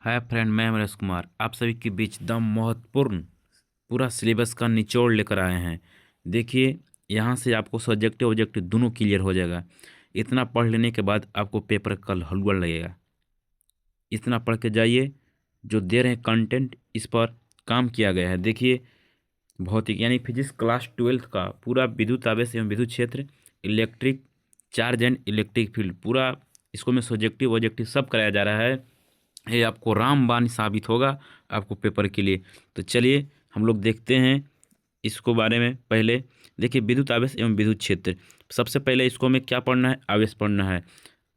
Hi friend, मैं अमरेश कुमार आप सभी के बीच दम महत्वपूर्ण पूरा सिलेबस का निचोड़ लेकर आए हैं। देखिए, यहाँ से आपको सब्जेक्टिव ऑब्जेक्टिव दोनों क्लियर हो जाएगा। इतना पढ़ लेने के बाद आपको पेपर कल हलवा लगेगा। इतना पढ़ के जाइए। जो दे रहे हैं कंटेंट, इस पर काम किया गया है। देखिए, भौतिक यानी फिजिक्स क्लास 12th का पूरा विद्युत आवेश एवं विद्युत क्षेत्र, electric charge and electric field, पूरा इसको में सब्जेक्टिव ऑब्जेक्टिव सब कराया जा रहा है। ये आपको रामबाण साबित होगा आपको पेपर के लिए। तो चलिए हम लोग देखते हैं इसको बारे में। पहले देखिए, विद्युत आवेश एवं विद्युत क्षेत्र। सबसे पहले इसको में क्या पढ़ना है? आवेश पढ़ना है।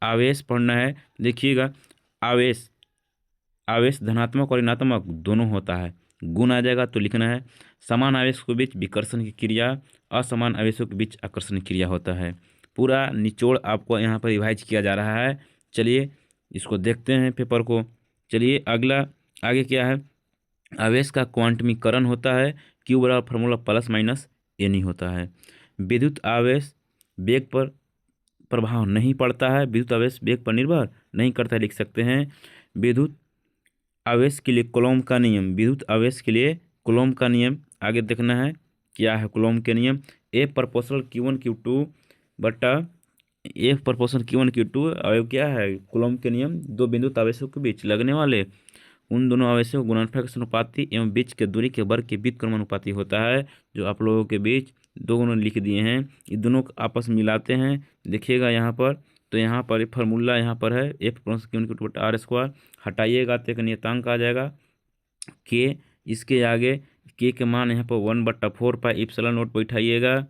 आवेश पढ़ना है। देखिएगा, आवेश आवेश धनात्मक और ऋणात्मक दोनों होता है। गुण आ जाएगा तो लिखना है। समान आवेश के बीच विकर्षण की क्रिया, असमान आवेशों के बीच आकर्षण की क्रिया होता है। पूरा निचोड़ आपको यहाँ पर रिवाइज किया जा रहा है। चलिए इसको देखते हैं पेपर को। चलिए अगला, आगे क्या है? आवेश का क्वांटमीकरण होता है। क्यू बराबर फार्मूला प्लस माइनस एन ही होता है। विद्युत आवेश वेग पर प्रभाव नहीं पड़ता है। विद्युत आवेश वेग पर निर्भर नहीं करता है, लिख सकते हैं। विद्युत आवेश के लिए कूलॉम का नियम, विद्युत आवेश के लिए कूलॉम का नियम आगे देखना है। क्या है कूलॉम के नियम? ए प्रोपोर्शनल Q1 Q2 बटा ए प्रोपोर्शनल Q1 Q2। और क्या है कूलॉम के नियम? दो विद्युत आवेशों के बीच लगने वाले उन दोनों आवेशों को गुणनफल के समानुपाती एवं बीच के दूरी के वर्ग के बीच क्रमानुपाती होता है। जो आप लोगों के बीच दो गुण लिख दिए हैं, ये दोनों को आपस में मिलाते हैं। देखिएगा यहाँ पर, तो यहाँ पर एक फार्मूला यहाँ पर है, एफ प्लस क्यू टू बटा आर स्क्वायर। हटाइएगा तो एक नियतांक आ जाएगा के। इसके आगे के मान यहाँ पर 1/4 पाई इप्सिलॉन नोट पर उठाइएगा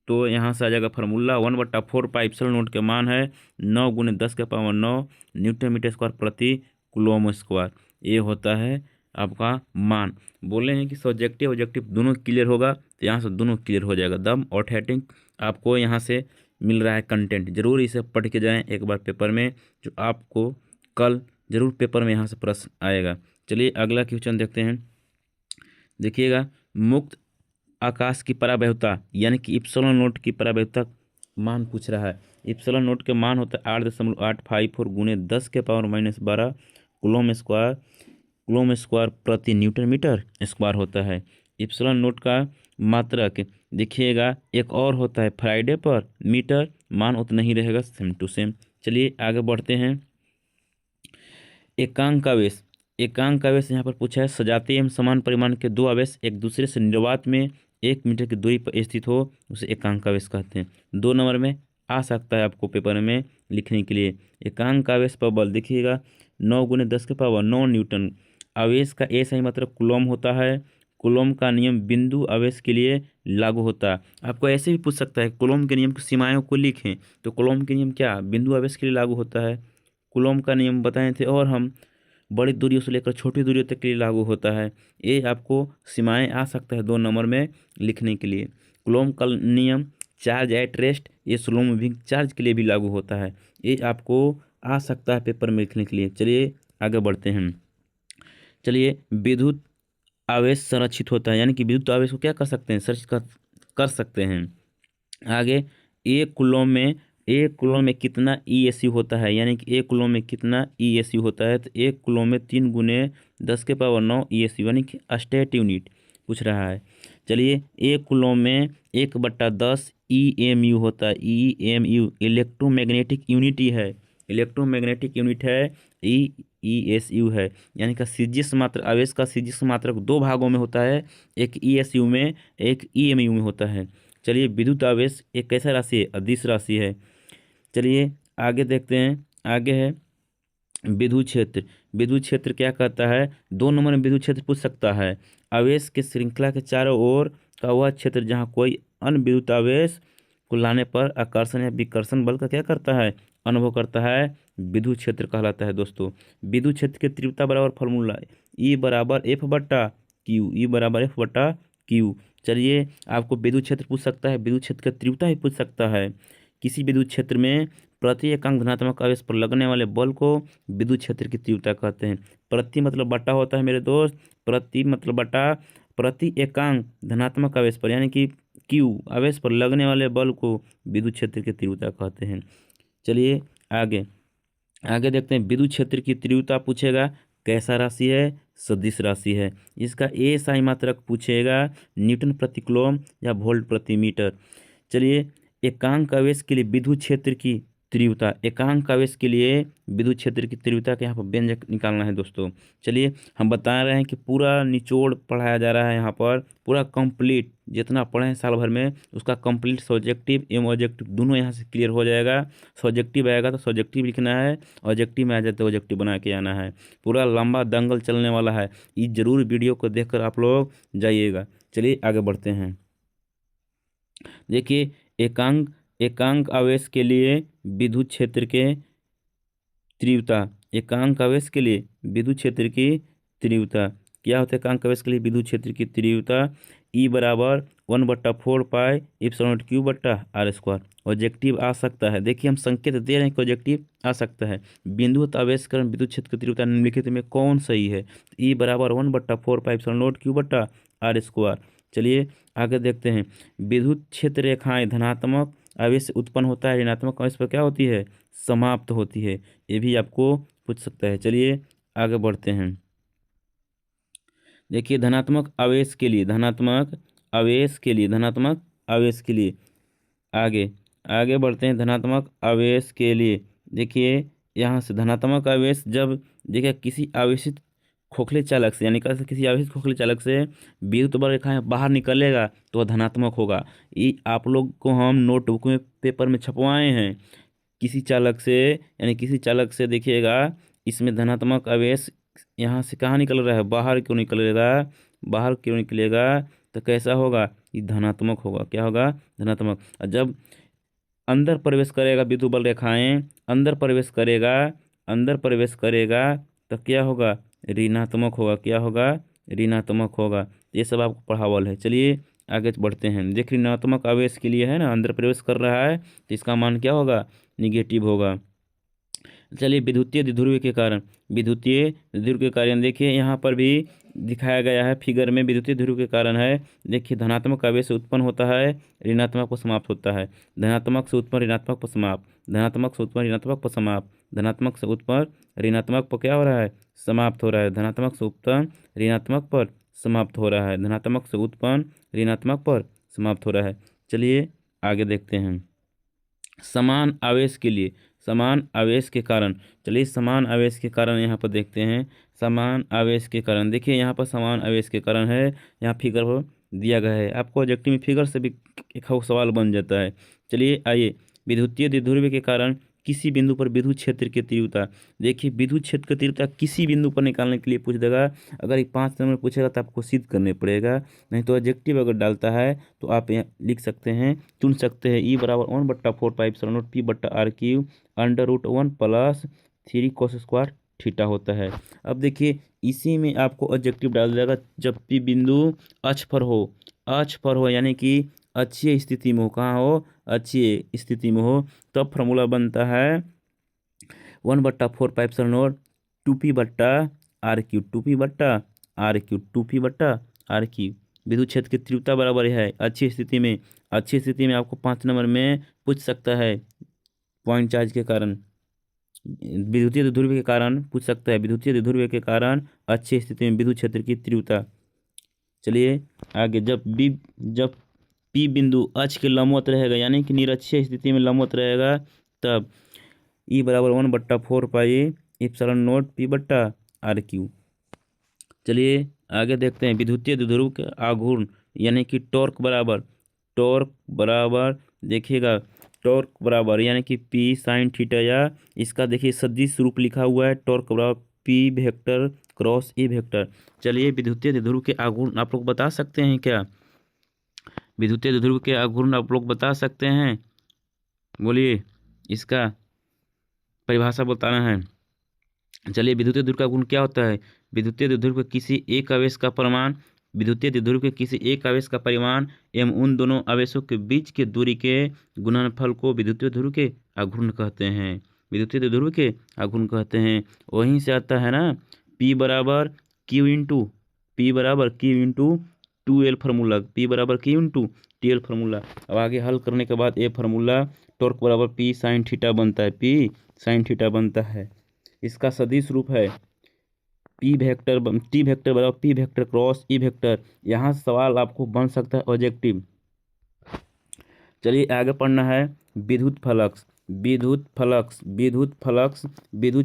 तो यहाँ से आ जाएगा फार्मूला 1/4 पाई इप्सिलॉन नोट के मान है 9 × 10⁻9 न्यूटन मीटर स्क्वायर प्रति कूलॉम स्क्वायर। ये होता है आपका मान। बोले हैं कि सब्जेक्टिव ऑब्जेक्टिव दोनों क्लियर होगा, तो यहाँ से दोनों क्लियर हो जाएगा। दम ऑथेटिक आपको यहाँ से मिल रहा है कंटेंट। जरूर इसे पढ़ के जाएं एक बार पेपर में, जो आपको कल जरूर पेपर में यहाँ से प्रश्न आएगा। चलिए अगला क्वेश्चन देखते हैं। देखिएगा, मुक्त आकाश की परावैधता यानी कि इप्सिलॉन नोट की परावैधता मान पूछ रहा है। इप्सिलॉन नोट के मान होता है 8.854 गुणे 10⁻−12 कूलॉम स्क्वायर प्रति न्यूटन मीटर स्क्वायर होता है। इप्सिलॉन नोट का मात्रक देखिएगा एक और होता है फ्राइडे पर मीटर, मान उतना ही रहेगा, सेम टू सेम। चलिए आगे बढ़ते हैं। एकांक आवेश। एकांक आवेश यहाँ पर पूछा है, सजातीय एवं समान परिमाण के दो आवेश एक दूसरे से निर्वात में 1 मीटर की दूरी पर स्थित हो, उसे एकांक आवेश कहते हैं। 2 नंबर में आ सकता है आपको पेपर में लिखने के लिए। एकांक आवेश पर बल देखिएगा 9 × 10⁻9 न्यूटन। आवेश का ए सही मतलब कूलॉम होता है। कूलॉम का नियम बिंदु आवेश के लिए लागू होता है। आपको ऐसे भी पूछ सकता है कूलॉम के नियम की सीमाओं को लिखें, तो कूलॉम के नियम क्या बिंदु आवेश के लिए लागू होता है। कूलॉम का नियम बताए थे, और हम बड़ी दूरियों से लेकर छोटी दूरियों तक के लिए लागू होता है। ये आपको सीमाएं आ सकता है 2 नंबर में लिखने के लिए। कूलॉम का नियम चार्ज एट रेस्ट, ये स्लो मूविंग चार्ज के लिए भी लागू होता है। ये आपको आ सकता है पेपर में लिखने के लिए। चलिए आगे बढ़ते हैं। चलिए, विद्युत आवेश संरक्षित होता है, यानी कि विद्युत आवेश को क्या कर सकते हैं? संरक्षित कर सकते हैं। आगे, एक कूलॉम में कितना ESU होता है, यानी कि एक कूलॉम में कितना ESU होता है? तो एक कूलॉम में 3 × 10⁻9 ESU यानी कि स्टेट यूनिट पूछ रहा है। चलिए, एक कूलॉम में 1/10 EMU होता है। EMU इलेक्ट्रोमैग्नेटिक यूनिट ही है, इलेक्ट्रोमैग्नेटिक यूनिट है। ESU है, यानी कि सीजिस मात्र आवेश का सीजिस मात्रक 2 भागों में होता है, एक ESU में, एक EMU में होता है। चलिए, विद्युत आवेश एक कैसा राशि है? अदिश राशि है। चलिए आगे देखते हैं। आगे है विद्युत क्षेत्र। विद्युत क्षेत्र क्या कहता है? 2 नंबर में विद्युत क्षेत्र पूछ सकता है। आवेश के श्रृंखला के चारों ओर का वह क्षेत्र जहाँ कोई अन्य विद्युत आवेश को लाने पर आकर्षण या विकर्षण बल का क्या करता है? अनुभव करता है, विद्युत क्षेत्र कहलाता है। दोस्तों, विद्युत क्षेत्र की तीव्रता बराबर फॉर्मूला E = F/Q। चलिए, आपको विद्युत क्षेत्र पूछ सकता है, विद्युत क्षेत्र की तीव्रता भी पूछ सकता है। किसी विद्युत क्षेत्र में प्रति एकांक धनात्मक आवेश पर लगने वाले बल को विद्युत क्षेत्र की तीव्रता कहते हैं। प्रति मतलब बटा होता है मेरे दोस्त, प्रति मतलब बटा। प्रति एकांक धनात्मक आवेश पर यानी कि Q आवेश पर लगने वाले बल को विद्युत क्षेत्र की तीव्रता कहते हैं। चलिए आगे, आगे देखते हैं विद्युत क्षेत्र की तीव्रता पूछेगा, कैसा राशि है, सदिश राशि है। इसका एएसआई मात्रक पूछेगा, न्यूटन प्रति कूलम या वोल्ट प्रति मीटर। चलिए, एकांक आवेश के लिए विद्युत क्षेत्र की तीव्रता, एकांक आवेश के लिए विद्युत क्षेत्र की तीव्रता के यहाँ पर व्यंजक निकालना है दोस्तों। चलिए, हम बता रहे हैं कि पूरा निचोड़ पढ़ाया जा रहा है यहाँ पर, पूरा कंप्लीट जितना पढ़े हैं साल भर में उसका कंप्लीट सब्जेक्टिव एवं ऑब्जेक्टिव दोनों यहाँ से क्लियर हो जाएगा। सब्जेक्टिव आएगा तो सब्जेक्टिव लिखना है, ऑब्जेक्टिव में आ जाए तो ऑब्जेक्टिव बना के आना है। पूरा लंबा दंगल चलने वाला है, ये जरूर वीडियो को देखकर आप लोग जाइएगा। चलिए आगे बढ़ते हैं। देखिए, एकांक एकांक आवेश के लिए विद्युत क्षेत्र के तीव्रता, एकांक आवेश के लिए विद्युत क्षेत्र की तीव्रता क्या होता है? एकांक आवेश के लिए विद्युत क्षेत्र की तीव्रता E बराबर 1/4 पाई एप्सिलॉन नॉट क्यू बट्टा आर स्क्वायर। ऑब्जेक्टिव आ सकता है, देखिए हम संकेत दे रहे हैं कि ऑब्जेक्टिव आ सकता है। बिंदुवत आवेश कारण विद्युत क्षेत्र की तीव्रता निम्नलिखित में कौन सही है? E बराबर 1/4 पाई एप्सिलॉन नॉट क्यू बट्टा आर स्क्वायर। चलिए आगे देखते हैं। विद्युत क्षेत्र रेखाएं धनात्मक आवेश से उत्पन्न होता है, ऋणात्मक आवेश पर क्या होती है? समाप्त होती है। ये भी आपको पूछ सकता है। चलिए आगे बढ़ते हैं। देखिए, धनात्मक आवेश के लिए, धनात्मक आवेश के लिए, धनात्मक आवेश के लिए आगे आगे बढ़ते हैं। धनात्मक आवेश के लिए देखिए, यहाँ से धनात्मक आवेश जब देखिए किसी आवेशित खोखले चालक से, यानी किसी आवेशित खोखले चालक से विद्युत बल रेखाएं बाहर निकलेगा तो वह धनात्मक होगा। ये आप लोग को हम नोटबुक में पेपर में छपवाए हैं। किसी चालक से, यानी किसी चालक से देखिएगा इसमें धनात्मक आवेश यहाँ से कहाँ निकल रहा है, बाहर क्यों निकलेगा, बाहर क्यों निकलेगा, तो कैसा होगा? ये धनात्मक होगा। क्या होगा? धनात्मक। और जब अंदर प्रवेश करेगा विद्युत बल रेखाएं, अंदर प्रवेश करेगा, अंदर प्रवेश करेगा तो क्या होगा? ऋणात्मक होगा। क्या होगा? ऋणात्मक होगा। ये सब आपको पढ़ावल है। चलिए आगे बढ़ते हैं। देखिए, ऋणात्मक आवेश के लिए है ना, अंदर प्रवेश कर रहा है तो इसका मान क्या होगा? निगेटिव होगा। चलिए, विद्युतीय द्विध्रुव के कारण, विद्युतीय द्विध्रुव के कारण देखिए यहाँ पर भी दिखाया गया है फिगर में। विद्युतीय ध्रुव के कारण है, देखिए धनात्मक आवेश से उत्पन्न होता है, ऋणात्मक पर समाप्त होता है। धनात्मक से उत्पन्न ऋणात्मक पर समाप्त, धनात्मक से उत्पन्न ऋणात्मक पर समाप्त, धनात्मक से उत्पन्न ऋणात्मक पर क्या हो रहा है? समाप्त हो रहा है। धनात्मक से उत्पन्न ऋणात्मक पर समाप्त हो रहा है, धनात्मक से उत्पन्न ऋणात्मक पर समाप्त हो रहा है। चलिए आगे देखते हैं। समान आवेश के लिए, समान आवेश के कारण, चलिए समान आवेश के कारण यहाँ पर देखते हैं। समान आवेश के कारण देखिए यहाँ पर समान आवेश के कारण है, यहाँ फिगर पर दिया गया है। आपको ऑब्जेक्टिव में फिगर से भी एक सवाल बन जाता है। चलिए आइए, विद्युतीय द्विध्रुव के कारण किसी बिंदु पर विद्युत क्षेत्र की तीव्रता, देखिए विद्युत क्षेत्र की तीव्रता किसी बिंदु पर निकालने के लिए पूछ देगा। अगर ये 5 नंबर पूछेगा तो आपको सिद्ध करने पड़ेगा, नहीं तो ऑब्जेक्टिव अगर डालता है तो आप यहाँ लिख सकते हैं, चुन सकते हैं। E बराबर 1/4 पाई एप्सिलॉन नॉट P बट्टा R cube √1 + 3 cos square theta होता है। अब देखिए इसी में आपको ऑब्जेक्टिव डाल देगा जब भी बिंदु अक्ष पर हो, अक्ष पर हो यानी कि अच्छी स्थिति में हो। कहाँ हो? अच्छी स्थिति में हो। तब फार्मूला बनता है 1/4 पाई एप्सिलॉन नॉट 2P बट्टा R क्यूब, 2P बट्टा R क्यूब, 2P बट्टा R क्यूब। विद्युत क्षेत्र की तीव्रता बराबर है अच्छी स्थिति में, अच्छी स्थिति में आपको 5 नंबर में पूछ सकता है। पॉइंट चार्ज के कारण, विद्युतीय द्विध्रुव के कारण पूछ सकता है, विद्युतीय द्विध्रुव के कारण अच्छी स्थिति में विद्युत क्षेत्र की तीव्रता। चलिए आगे, जब P बिंदु अक्ष के लंबवत रहेगा यानी कि निरक्षीय स्थिति में लंबवत रहेगा तब E बराबर 1/4 पाई एप्सिलॉन नॉट P बट्टा R क्यूब। चलिए आगे देखते हैं। विद्युतीय द्विध्रुव के आघूर्ण यानी कि टॉर्क बराबर देखिएगा, टॉर्क बराबर यानी कि P साइन थीटा, या इसका देखिए सदिश रूप लिखा हुआ है, टॉर्क बराबर P vector cross E vector. चलिए, विद्युतीय द्विध्रुव के आघूर्ण आप लोग बता सकते हैं क्या? विद्युतीय द्विध्रुव के आघूर्ण आप लोग बता सकते हैं? बोलिए, इसका परिभाषा बताना है। चलिए, विद्युतीय द्विध्रुव का गुण क्या होता है? विद्युतीय द्विध्रुव के किसी एक आवेश का परिमाण, विद्युतीय द्विध्रुव के किसी एक आवेश का परिमाण एवं उन दोनों आवेशों के बीच की दूरी के गुणनफल को विद्युतीय द्विध्रुव के आघूर्ण कहते हैं। विद्युतीय द्विध्रुव के आघूर्ण कहते हैं। वहीं से आता है ना P बराबर Q इंटू, P बराबर Q into 2L formula, P बराबर Q इंटू 2L फार्मूला। अब आगे हल करने के बाद ये फार्मूला टॉर्क बराबर पी साइन थीटा बनता है, पी साइन थीटा बनता है। इसका सदिश रूप है टी वेक्टर बराबर P vector cross E vector. यहाँ सवाल आपको बन सकता है ऑब्जेक्टिव। चलिए आगे पढ़ना है विद्युत फ्लक्स। विद्युत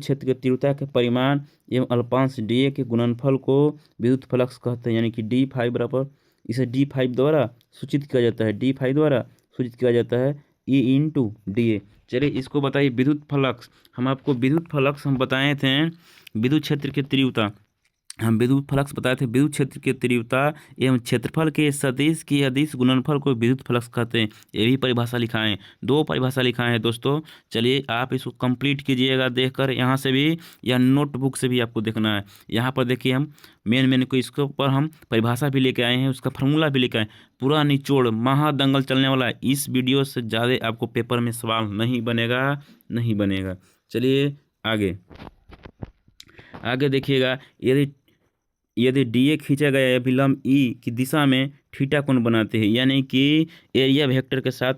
क्षेत्र की तीव्रता के परिमाण एवं अल्पांश डी के गुणनफल को विद्युत फ्लक्स कहते हैं। यानी कि d5 बराबर, इसे d5 द्वारा सूचित किया जाता है, d5 द्वारा सूचित किया जाता है E इंटू डी। चलिए इसको बताइए विद्युत फ्लक्स। हम आपको विद्युत फ्लक्स हम बताए थे विद्युत क्षेत्र की तीव्रता, हम विद्युत फ्लक्स बताए थे विद्युत क्षेत्र की तीव्रता एवं क्षेत्रफल के सदिश की अदिश गुणनफल को विद्युत फ्लक्स कहते हैं। ये भी परिभाषा लिखाएं, 2 परिभाषा लिखाएं हैं दोस्तों। चलिए आप इसको कंप्लीट कीजिएगा देखकर, यहाँ से भी या नोटबुक से भी आपको देखना है। यहाँ पर देखिए हम मेन को इसके ऊपर हम परिभाषा भी लेके आए हैं, उसका फार्मूला भी लेके आए। पूरा निचोड़ महादंगल चलने वाला है। इस वीडियो से ज़्यादा आपको पेपर में सवाल नहीं बनेगा। चलिए आगे देखिएगा, यदि डीए खींचा गया अभिलंब ई की दिशा में थीटा कोण बनाते हैं, यानी कि एरिया वेक्टर के साथ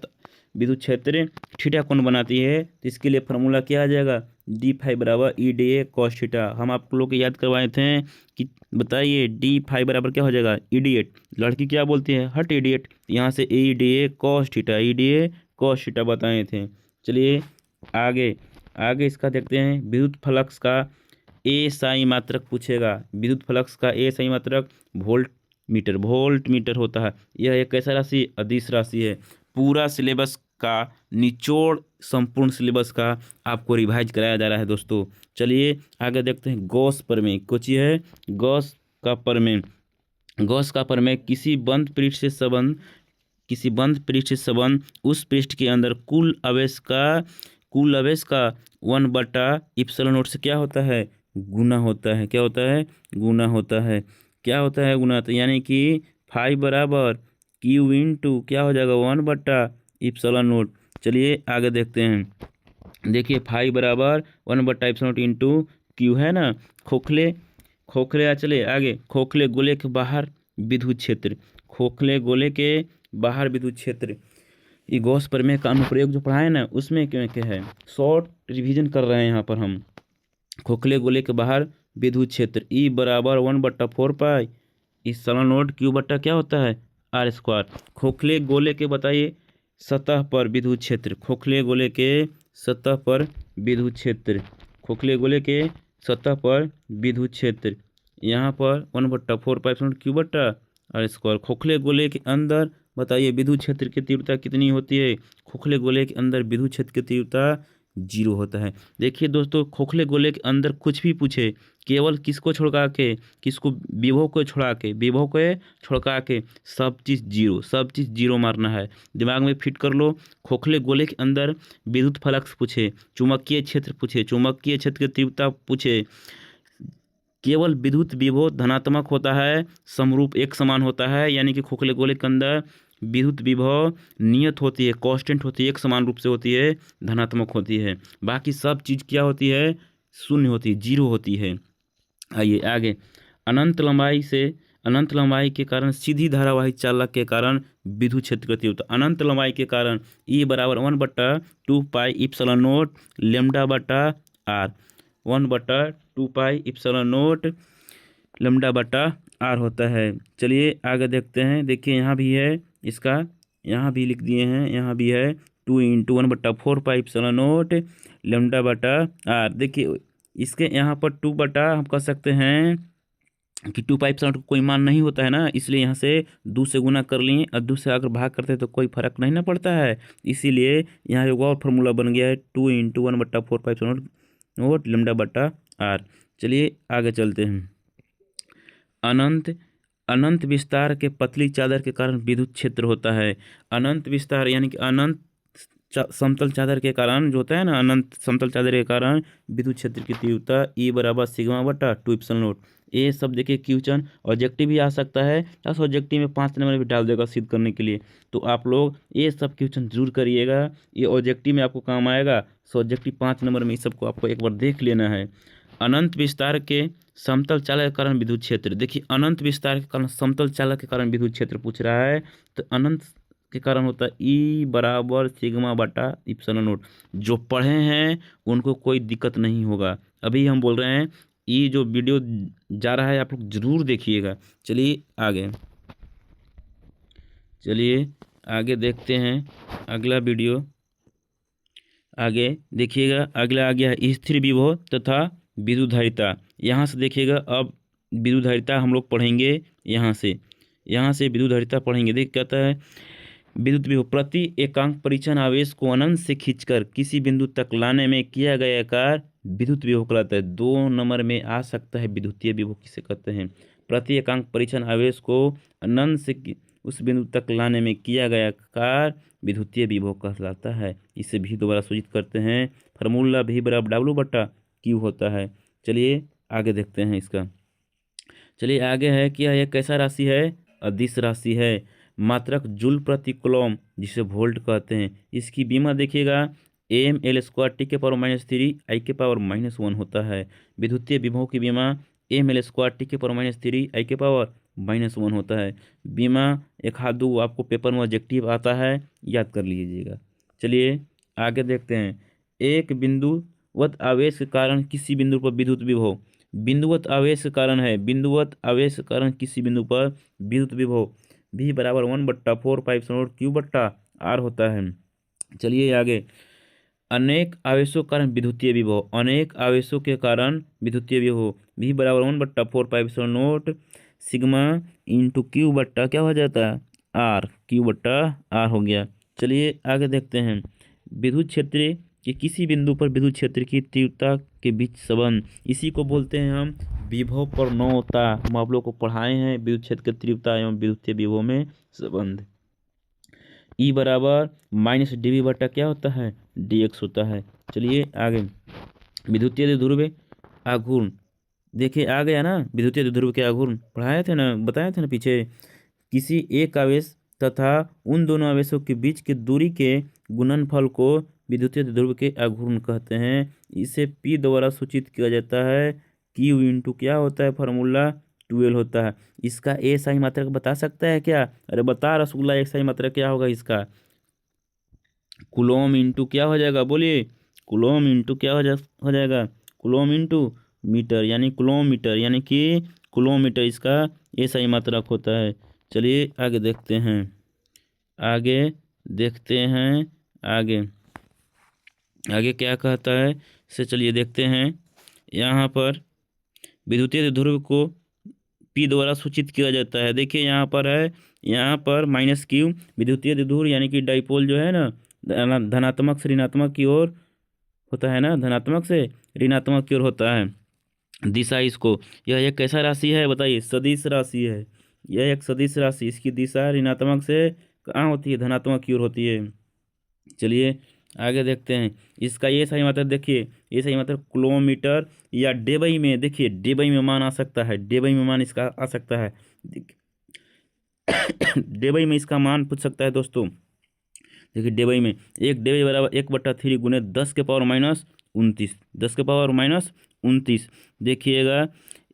विद्युत क्षेत्र थीटा कोण बनाती है, तो इसके लिए फार्मूला क्या आ जाएगा, d5 बराबर E D A cos theta. हम आप लोग को याद करवाए थे कि बताइए d5 बराबर क्या हो जाएगा, इडियट। लड़की क्या बोलती है, हट इडियट। यहाँ से E D A cos theta बताए थे। चलिए आगे इसका देखते हैं। विद्युत फ्लक्स का ए साई मात्रक पूछेगा। विद्युत फ्लक्स का ए साई मात्रक वोल्ट मीटर होता है। यह एक कैसा राशि, अदिश राशि है। पूरा सिलेबस का निचोड़ संपूर्ण सिलेबस का आपको रिवाइज कराया जा रहा है दोस्तों। चलिए आगे देखते हैं गॉस प्रमेय। कुछ है गॉस का प्रमेय किसी बंद पृष्ठ से संबंध उस पृष्ठ के अंदर कुल आवेश का 1/ε0 से क्या होता है, गुना होता है। क्या होता है, गुना होता है। यानी कि 5 बराबर Q इंटू क्या हो जाएगा, 1/ε0। चलिए आगे देखते हैं। देखिए 5 बराबर 1/ε0 इंटू Q है ना। खोखले चले आगे। खोखले गोले के बाहर विद्युत क्षेत्र, ये गॉस प्रमेय का अनुप्रयोग जो पढ़ाए ना, उसमें क्या है, शॉर्ट रिवीजन कर रहे हैं यहाँ पर हम। खोखले गोले के बाहर विद्युत क्षेत्र E बराबर 1/4 पाई ε0 Q बट्टा क्या होता है, r²। खोखले गोले के बताइए सतह पर विद्युत क्षेत्र, खोखले गोले के सतह पर विद्युत क्षेत्र यहाँ पर 1/4 पाई Q बट्टा r²। खोखले गोले के अंदर बताइए विद्युत क्षेत्र की तीव्रता कितनी होती है। खोखले गोले के अंदर विद्युत क्षेत्र की तीव्रता 0 होता है। देखिए दोस्तों, खोखले गोले के अंदर कुछ भी पूछे, केवल किसको विभव को छोड़का के सब चीज़ जीरो मारना है। दिमाग में फिट कर लो। खोखले गोले के अंदर विद्युत फ्लक्स पूछे, चुंबकीय क्षेत्र की तीव्रता पूछे, केवल विद्युत विभव धनात्मक होता है, समरूप एक समान होता है। यानी कि खोखले गोले के अंदर विद्युत विभव नियत होती है, कांस्टेंट होती है, एक समान रूप से होती है, धनात्मक होती है। बाकी सब चीज़ क्या होती है, शून्य होती है, 0 होती है। आइए आगे। अनंत लंबाई के कारण सीधी धारावाही चालक के कारण विद्युत क्षेत्र की तीव्रता, अनंत लंबाई के कारण E बराबर 1/2 पाई ε0 लेमडा बटा r, 1/2 पाई ε0 लेमडा बटा r होता है। चलिए आगे देखते हैं। देखिए यहाँ भी है, इसका यहाँ भी लिख दिए हैं, यहाँ भी है 2 × 1/4 पाई ε0 लेमडा बटा r। देखिए इसके यहाँ पर 2 बटा हम कह सकते हैं कि 2 पाई ε0 कोई मान नहीं होता है ना, इसलिए यहाँ से 2 से गुना कर लिए और 2 से अगर भाग करते हैं तो कोई फर्क नहीं ना पड़ता है। इसीलिए यहाँ एक और फार्मूला बन गया है 2 × 1/4 पाई ε0 लेमडा बटा r। चलिए आगे चलते हैं। अनंत विस्तार के पतली चादर के कारण विद्युत क्षेत्र होता है। अनंत विस्तार यानी कि अनंत समतल चादर के कारण जो होता है ना, अनंत समतल चादर के कारण विद्युत क्षेत्र की तीव्रता E बराबर सिग्मा बटा 2ε0। ये सब देखिए क्वेश्चन ऑब्जेक्टिव भी आ सकता है, प्लस ऑब्जेक्टिव में 5 नंबर भी डाल देगा सिद्ध करने के लिए। तो आप लोग ये सब क्वेश्चन जरूर करिएगा, ये ऑब्जेक्टिव में आपको काम आएगा। सो ऑब्जेक्टिव 5 नंबर में इस सबको आपको एक बार देख लेना है। अनंत विस्तार के समतल चालक के कारण विद्युत क्षेत्र, देखिए अनंत विस्तार के कारण समतल चालक के कारण विद्युत क्षेत्र पूछ रहा है। तो अनंत के कारण होता है ई बराबर सिग्मा बटा इप्सिलॉन नोट। जो पढ़े हैं उनको कोई दिक्कत नहीं होगा। अभी हम बोल रहे हैं, ये जो वीडियो जा रहा है आप लोग जरूर देखिएगा। चलिए आगे, चलिए आगे देखते हैं अगला वीडियो। आगे देखिएगा, अगला आ गया है स्थिर विभव तथा विद्युतधारिता। यहाँ से देखिएगा, अब विद्युतधारिता हम लोग पढ़ेंगे। यहाँ से विद्युतधारिता पढ़ेंगे। देख कहता है विद्युत विभव प्रति एकांक परिचन आवेश को अनंत से खींचकर किसी बिंदु तक लाने में किया गया कार्य विद्युत विभव कहलाता है। 2 नंबर में आ सकता है विद्युतीय विभव किसे कहते हैं। प्रति एकांक परिचन आवेश को अनंत से उस बिंदु तक लाने में किया गया कार्य विद्युतीय विभव कहलाता है। इसे भी दोबारा सूचित करते हैं। फार्मूला भी बराबर डब्ल्यू बटा क्यू होता है। चलिए आगे देखते हैं इसका। चलिए आगे है कि यह कैसा राशि है, अदिश राशि है। मात्रक जूल प्रति कूलम जिसे वोल्ट कहते हैं। इसकी बीमा देखिएगा एम एल स्क्वायर टी के पावर -3 आई के पावर -1 होता है। विद्युतीय विभव की बीमा एम एल स्क्वायर टी के पावर -3 आई के पावर -1 होता है। बीमा एक हाथ दो आपको पेपर में ऑब्जेक्टिव आता है, याद कर लीजिएगा। चलिए आगे देखते हैं। एक बिंदुवत आवेश के कारण किसी बिंदु पर विद्युत विभव, बिंदुवत आवेश के कारण है, बिंदुवत आवेश के कारण किसी बिंदु पर विद्युत विभव भी बराबर 1/4 क्यू बट्टा आर होता है। चलिए आगे, अनेक आवेशों के कारण विद्युतीय विभव, अनेक आवेशों के कारण विद्युतीय विभव भी बराबर 1/4 सिग्मा इंटू क्यू बट्टा क्या हो जाता है आर, क्यू बट्टा आर हो गया। चलिए आगे देखते हैं। विद्युत क्षेत्र कि किसी बिंदु पर विद्युत क्षेत्र की तीव्रता के बीच संबंध, इसी को बोलते हैं हम विभव प्रवणता। हम आप लोग को पढ़ाए हैं विद्युत क्षेत्र की तीव्रता एवं विद्युतीय विभव में संबंध। ई बराबर -dv बटा क्या होता है dx होता है। चलिए आगे, विद्युतीय द्विध्रुव आघूर्ण देखिए आ गया ना, विद्युतीय द्विध्रुव के आघूर्ण पढ़ाए थे ना, बताए थे ना पीछे। किसी एक आवेश तथा उन दोनों आवेशों के बीच की दूरी के गुणनफल को विद्युतीय ध्रुव के आघूर्ण कहते हैं। इसे P द्वारा सूचित किया जाता है। Q इंटू क्या होता है फार्मूला 12 होता है। इसका ए सही मात्रक बता सकता है क्या? अरे बता रसगुल्ला, एक सही मात्रक क्या होगा इसका? कुलोम इंटू क्या हो जाएगा, बोलिए। कुलोम इंटू क्या हो जाएगा, कुलोम इंटू मीटर यानी कुलोमीटर यानी कि किलोमीटर, इसका ये सही मात्रक होता है। चलिए आगे देखते हैं, आगे देखते हैं, आगे आगे क्या कहता है से चलिए देखते हैं। यहाँ पर विद्युतीय ध्रुव को P द्वारा सूचित किया जाता है। देखिए यहाँ पर है, यहाँ पर -Q विद्युतीय ध्रुव यानी कि डाइपोल जो है ना, धनात्मक से ऋणात्मक की ओर होता है ना, धनात्मक से ऋणात्मक की ओर होता है दिशा इसको। यह एक कैसा राशि है बताइए, सदिश राशि है। यह एक सदिश राशि, इसकी दिशा ऋणात्मक से कहाँ होती है, धनात्मक की ओर होती है। चलिए आगे देखते हैं। इसका ये सही मात्रक देखिए, ये सही मात्रक किलोमीटर या डेबई में, देखिए डेबई में मान आ सकता है, डेबई में मान इसका आ सकता है। डेबई में इसका मान पूछ सकता है दोस्तों। देखिए डेबई में एक डेबई बराबर 1/3 गुने 10 के पावर -29, 10 के पावर -29 देखिएगा।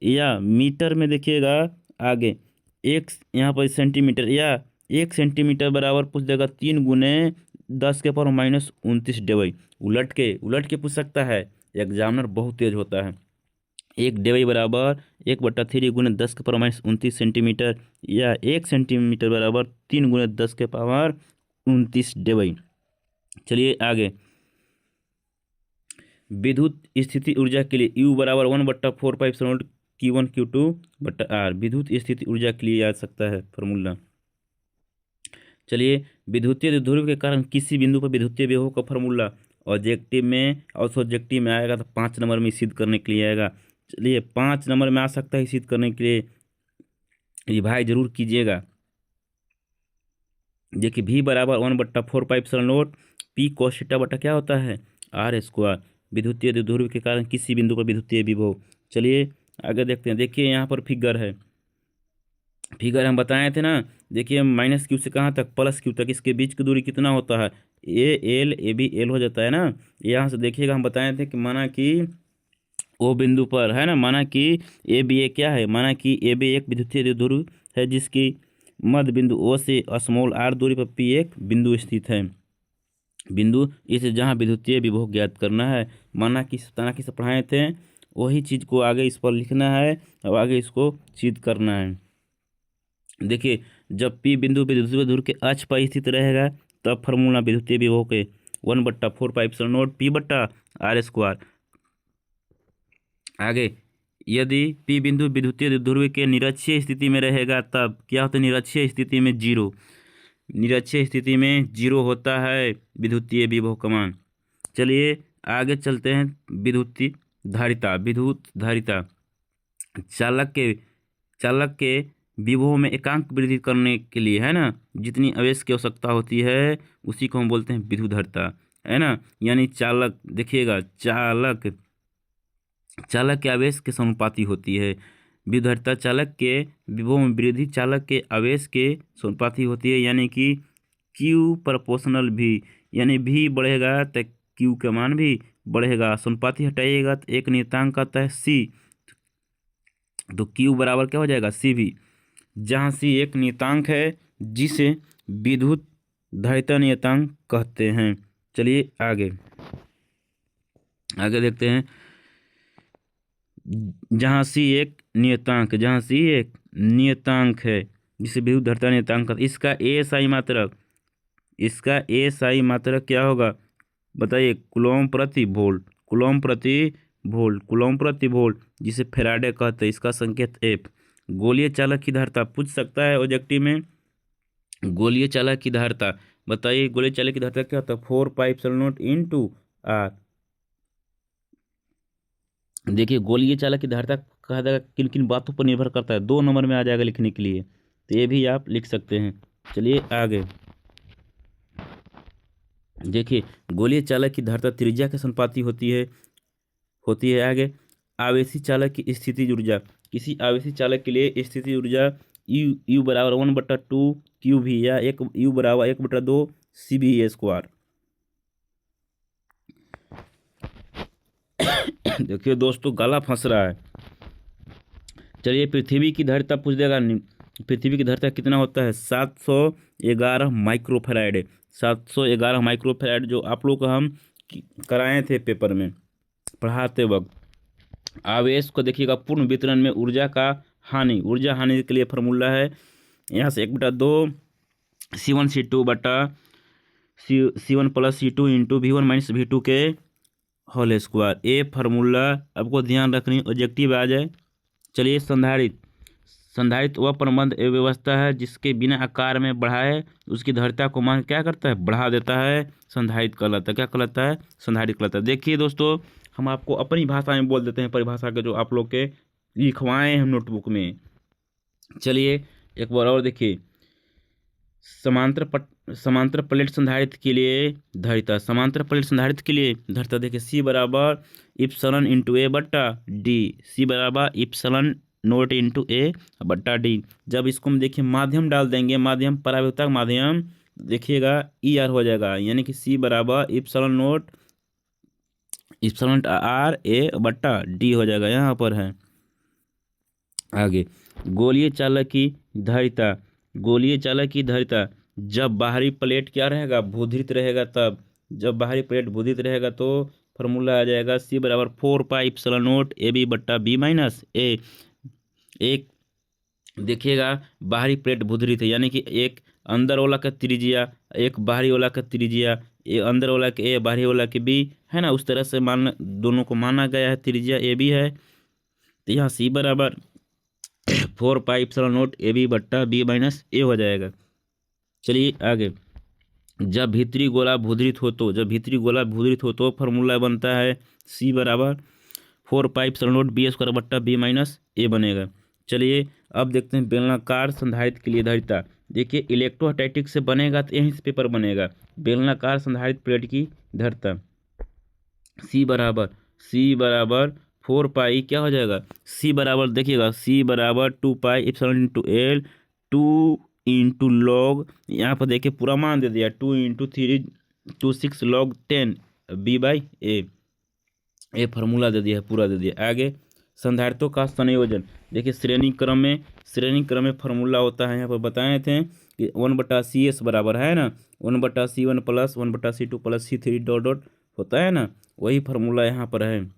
या मीटर में देखिएगा आगे, एक यहाँ पर सेंटीमीटर, या 1 सेंटीमीटर बराबर पूछ देगा 3 गुने 10 के पावर -29 डेबई। उलट के पूछ सकता है, एग्जामिनर बहुत तेज होता है। एक डेबई बराबर 1/3 गुने 10 के पावर -29 सेंटीमीटर, या 1 सेंटीमीटर बराबर 3 गुने 10 के पावर 29 डेबई। चलिए आगे, विद्युत स्थिति ऊर्जा के लिए U बराबर 1/4 Q1 Q2 बटा R, विद्युत स्थिति ऊर्जा के लिए आ सकता है फॉर्मूला। चलिए, विद्युतीय ध्रुव के कारण किसी बिंदु पर विद्युतीय विभव का फॉर्मूला ऑब्जेक्टिव में और सब्जेक्टिव में आएगा तो 5 नंबर में सिद्ध करने के लिए आएगा। चलिए 5 नंबर में आ सकता है सिद्ध करने के लिए, रिवाइज जरूर कीजिएगा। देखिए V बराबर 1/4 P cos थीटा बटा क्या होता है R², विद्युतीय ध्रुव के कारण किसी बिंदु पर विद्युतीय विभव। चलिए आगे देखते हैं। देखिए यहाँ पर फिगर है, फिगर हम बताए थे ना। देखिए -Q से कहाँ तक, +Q तक, इसके बीच की दूरी कितना होता है, ए बी एल हो जाता है ना। यहाँ से देखिएगा हम बताए थे कि माना कि ओ बिंदु पर है ना, माना कि ए बी ए क्या है, माना कि ए बी एक विद्युतीय ध्रुव है जिसकी मध्य बिंदु ओ से स्मॉल आर दूरी पर पी एक बिंदु स्थित है। बिंदु इसे जहाँ विद्युतीय विभव ज्ञात करना है, माना कि तना किसे पढ़ाए थे वही चीज़ को आगे इस पर लिखना है और आगे इसको सिद्ध करना है। देखिए, जब पी बिंदु विद्युतीय ध्रुव के अक्ष पर स्थित रहेगा तब फार्मूला विद्युतीय विभव के 1/4πε0 P/r²। आगे, यदि पी बिंदु विद्युतीय ध्रुव के निरक्षीय स्थिति में रहेगा तब क्या होता है? निरक्षीय स्थिति में जीरो, निरक्षीय स्थिति में जीरो होता है विद्युतीय विभव का मान। चलिए आगे चलते हैं। विद्युत धारिता चालक के विभव में एकांक वृद्धि करने के लिए, है ना, जितनी आवेश की आवश्यकता होती है उसी को हम बोलते हैं विद्युत धारिता, है ना। यानी चालक, देखिएगा, चालक के आवेश के समानुपाती होती है। विद्युत धारिता चालक के विभव में वृद्धि चालक के आवेश के समानुपाती होती है, यानी कि Q प्रोपोर्शनल V, यानी V बढ़ेगा तो Q का मान भी बढ़ेगा। समानुपाती हटाइएगा तो एक नियतांक आता है C, तो Q बराबर क्या हो जाएगा? CV, जहाँ C एक नियतांक है जिसे विद्युत धारिता नियतांक कहते हैं। चलिए आगे देखते हैं। जहाँ C एक नियतांक है जिसे विद्युत धारिता नियतांक कहते हैं। इसका SI मात्रक क्या होगा बताइए? कूलॉम प्रति वोल्ट, जिसे फैराडे कहते हैं। इसका संकेत F। गोलीय चालक की धारिता पूछ सकता है ऑब्जेक्टिव में। गोलीय चालक की धारिता बताइए, गोलीय चालक की धारिता क्या होता है? 4πε0 R। देखिए, गोलीय चालक की धारिता कहा जाएगा किन किन बातों पर निर्भर करता है, 2 नंबर में आ जाएगा लिखने के लिए, तो ये भी आप लिख सकते हैं। चलिए आगे देखिए, गोलीय चालक की धारिता त्रिज्या के समानुपाती होती है। आगे, आवेशी चालक की स्थितिज ऊर्जा, किसी आवेशी चालक के लिए स्थितिज ऊर्जा U बराबर 1/2 QV या U बराबर 1/2 CV²। देखिए दोस्तों, गला फंस रहा है। चलिए, पृथ्वी की धारिता पूछ देगा। पृथ्वी की धारिता कितना होता है? 711 माइक्रोफैराड। 711 माइक्रोफैराड, जो आप लोग को हम कराए थे पेपर में पढ़ाते वक्त। आवेश को देखिएगा, पूर्ण वितरण में ऊर्जा हानि के लिए फार्मूला है यहाँ से 1/2 C1 plus C2 into V1 minus V2 के होल स्क्वायर। ये फार्मूला आपको ध्यान रखनी, ऑब्जेक्टिव आ जाए। चलिए, संधारित्र वह प्रबंध व्यवस्था है जिसके बिना आकार में बढ़ाए उसकी धारिता को मान क्या करता है? बढ़ा देता है। संधारित्र कहलाता है। क्या कहलाता है? संधारित्र कहलाता है। देखिए दोस्तों, हम आपको अपनी भाषा में बोल देते हैं, परिभाषा के जो आप लोग के लिखवाए हैं नोटबुक में। चलिए एक बार और देखिए, समांतर प्लेट संधारित्र के लिए धारिता। देखिए, C बराबर इप्सिलॉन इंटू A बट्टा D। C बराबर इप्सिलॉन नोट इंटू A बट्टा D। जब इसको हम देखिए माध्यम डाल देंगे, माध्यम परावर्तक माध्यम, देखिएगा ER हो जाएगा, यानी कि C बराबर इप्सिलॉन R A बट्टा D हो जाएगा। यहाँ पर है। आगे, गोलीय चालक की धारिता जब बाहरी प्लेट क्या रहेगा? भूधृत रहेगा। तब जब बाहरी प्लेट भूधृत रहेगा तो फार्मूला आ जाएगा C बराबर 4πε0 AB बट्टा B माइनस A। एक देखिएगा, बाहरी प्लेट भूधृत है, यानी कि एक अंदर वाला का त्रिज्या, एक बाहरी वाला का त्रिज्या, ये अंदर वाला के A, बाहरी वाला के B, है ना। उस तरह से दोनों को माना गया है, त्रिज्या AB है। तो यहाँ C बराबर 4πε0 AB बट्टा B माइनस A हो जाएगा। चलिए आगे, जब भीतरी गोला भूधृत हो तो फार्मूला बनता है C बराबर 4πε0 B² बट्टा B माइनस A बनेगा। चलिए अब देखते हैं बेलनाकार संधारित्र के लिए धारिता। देखिए, इलेक्ट्रोस्टैटिक से बनेगा तो यहीं से पेपर बनेगा। बेलनाकार संधारित्र प्लेट की धारिता C बराबर 4π क्या हो जाएगा? C बराबर देखिएगा, C बराबर 2π epsilon into L 2 into log, यहाँ पर देखिए पूरा मान दे दिया, 2 इंटू 3 26 log 10 B/A। ये फार्मूला दे दिया है, पूरा दे दिया। आगे संधारित्रों का संयोजन। देखिए श्रेणी क्रम में फॉर्मूला होता है, यहाँ पर बताए थे कि 1/CS बराबर है ना 1/C1 plus 1/C2 plus C3 dot dot होता है ना, वही फार्मूला यहाँ पर है।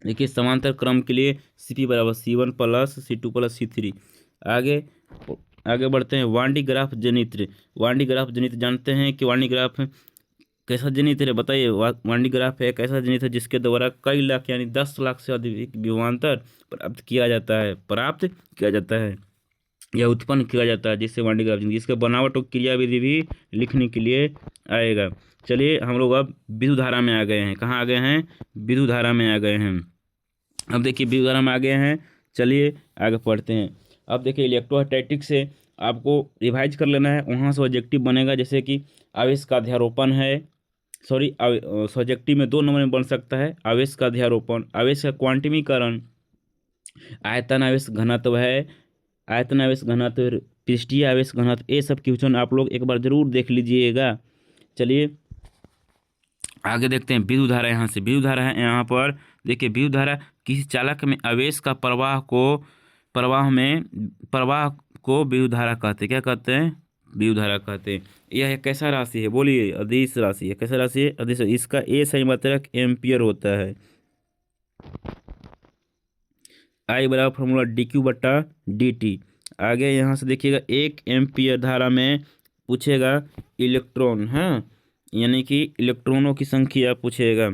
देखिए समांतर क्रम के लिए CP बराबर C1 plus C2 plus C3। आगे आगे बढ़ते हैं। वांडी ग्राफ जनित्र। वांडी ग्राफ जनित्र जानते हैं कि वांडी ग्राफ कैसा जनित्र है, बताइए। वांडी ग्राफ है कैसा जनित्र है जिसके द्वारा कई लाख यानी 10 लाख से अधिक विभवांतर प्राप्त किया जाता है या उत्पन्न किया जाता है, जिससे वांडी ग्राफ जनित्र। इसका बनावट और क्रियाविधि भी लिखने के लिए आएगा। चलिए हम लोग अब विद्युत धारा में आ गए हैं। कहाँ आ गए हैं? विद्युत धारा में आ गए हैं। अब देखिए विद्युत धारा में आ गए हैं, चलिए आगे पढ़ते हैं। अब देखिए इलेक्ट्रोस्टैटिक्स से आपको रिवाइज कर लेना है, वहाँ से ऑब्जेक्टिव बनेगा। जैसे कि आवेश का अध्यारोपण है, सब्जेक्टिव में 2 नंबर में बन सकता है। आवेश का अध्यारोपण, आवेश का क्वांटमीकरण, आयतन आवेश घनत्व है, आयतन आवेश घनत्व, पृष्ठीय आवेश घनत्व, ये सब क्वेश्चन आप लोग एक बार जरूर देख लीजिएगा। चलिए आगे देखते हैं विद्युत धारा। यहाँ से विद्युत धारा है, यहाँ पर देखिए विद्युत धारा किसी चालक में आवेश का प्रवाह को विद्युत धारा कहते हैं। क्या कहते हैं? विद्युत धारा कहते हैं। यह एक कैसा राशि है? बोलिए। अदिश राशि है। कैसा राशि है? अदिश। इसका ए सही मात्रक एम्पियर होता है। आई बराबर फॉर्मूला dQ/dt। आगे यहाँ से देखिएगा 1 एम्पियर धारा में पूछेगा इलेक्ट्रॉन, हाँ, यानी कि इलेक्ट्रॉनों की संख्या पूछेगा।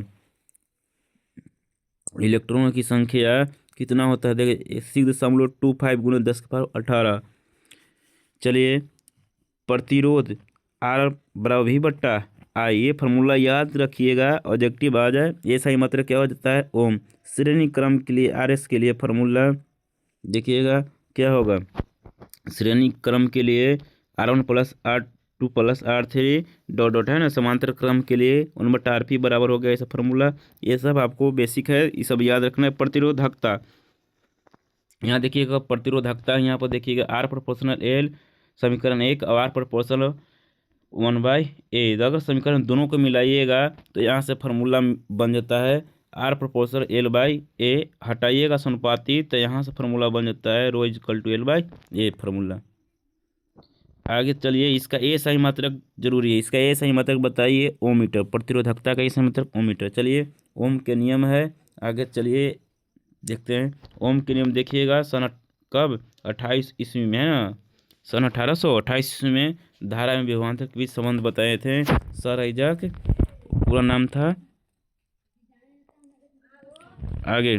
इलेक्ट्रॉनों की संख्या कितना होता है? देखिए 6.25 × 10⁻18। चलिए प्रतिरोध R बराबर V/I, ये फार्मूला याद रखिएगा, ऑब्जेक्टिव आ जाए। ये सही मात्रक क्या हो जाता है? ओम। श्रेणी क्रम के लिए RS के लिए फार्मूला देखिएगा क्या होगा। श्रेणी क्रम के लिए R1 plus R2 plus R3 dot dot है ना। समांतर क्रम के लिए 1/RP बराबर हो गया ऐसा फार्मूला। ये सब आपको बेसिक है, ये सब याद रखना है। प्रतिरोधकता, यहाँ देखिएगा प्रतिरोधकता, यहाँ पर देखिएगा R प्रोपोर्शनल L समीकरण 1 और R प्रोपोर्शनल 1/A। अगर समीकरण दोनों को मिलाइएगा तो यहाँ से फार्मूला बन जाता है R प्रोपोर्शनल L/A। हटाइएगा समानुपाती तो यहाँ से फार्मूला बन जाता है ρ = L/A फार्मूला। आगे चलिए, इसका ए सही मात्रक जरूरी है। इसका ए सही मात्रक बताइए। ओम मीटर। प्रतिरोधकता का ए सही मात्रक ओम मीटर। चलिए ओम के नियम है। आगे चलिए देखते हैं ओम के नियम। देखिएगा सन कब 28 ईस्वी में है ना, सन 1828 ईस्वी में धारा में विभवांतर के बीच संबंध बताए थे सर आइजैक, पूरा नाम था। आगे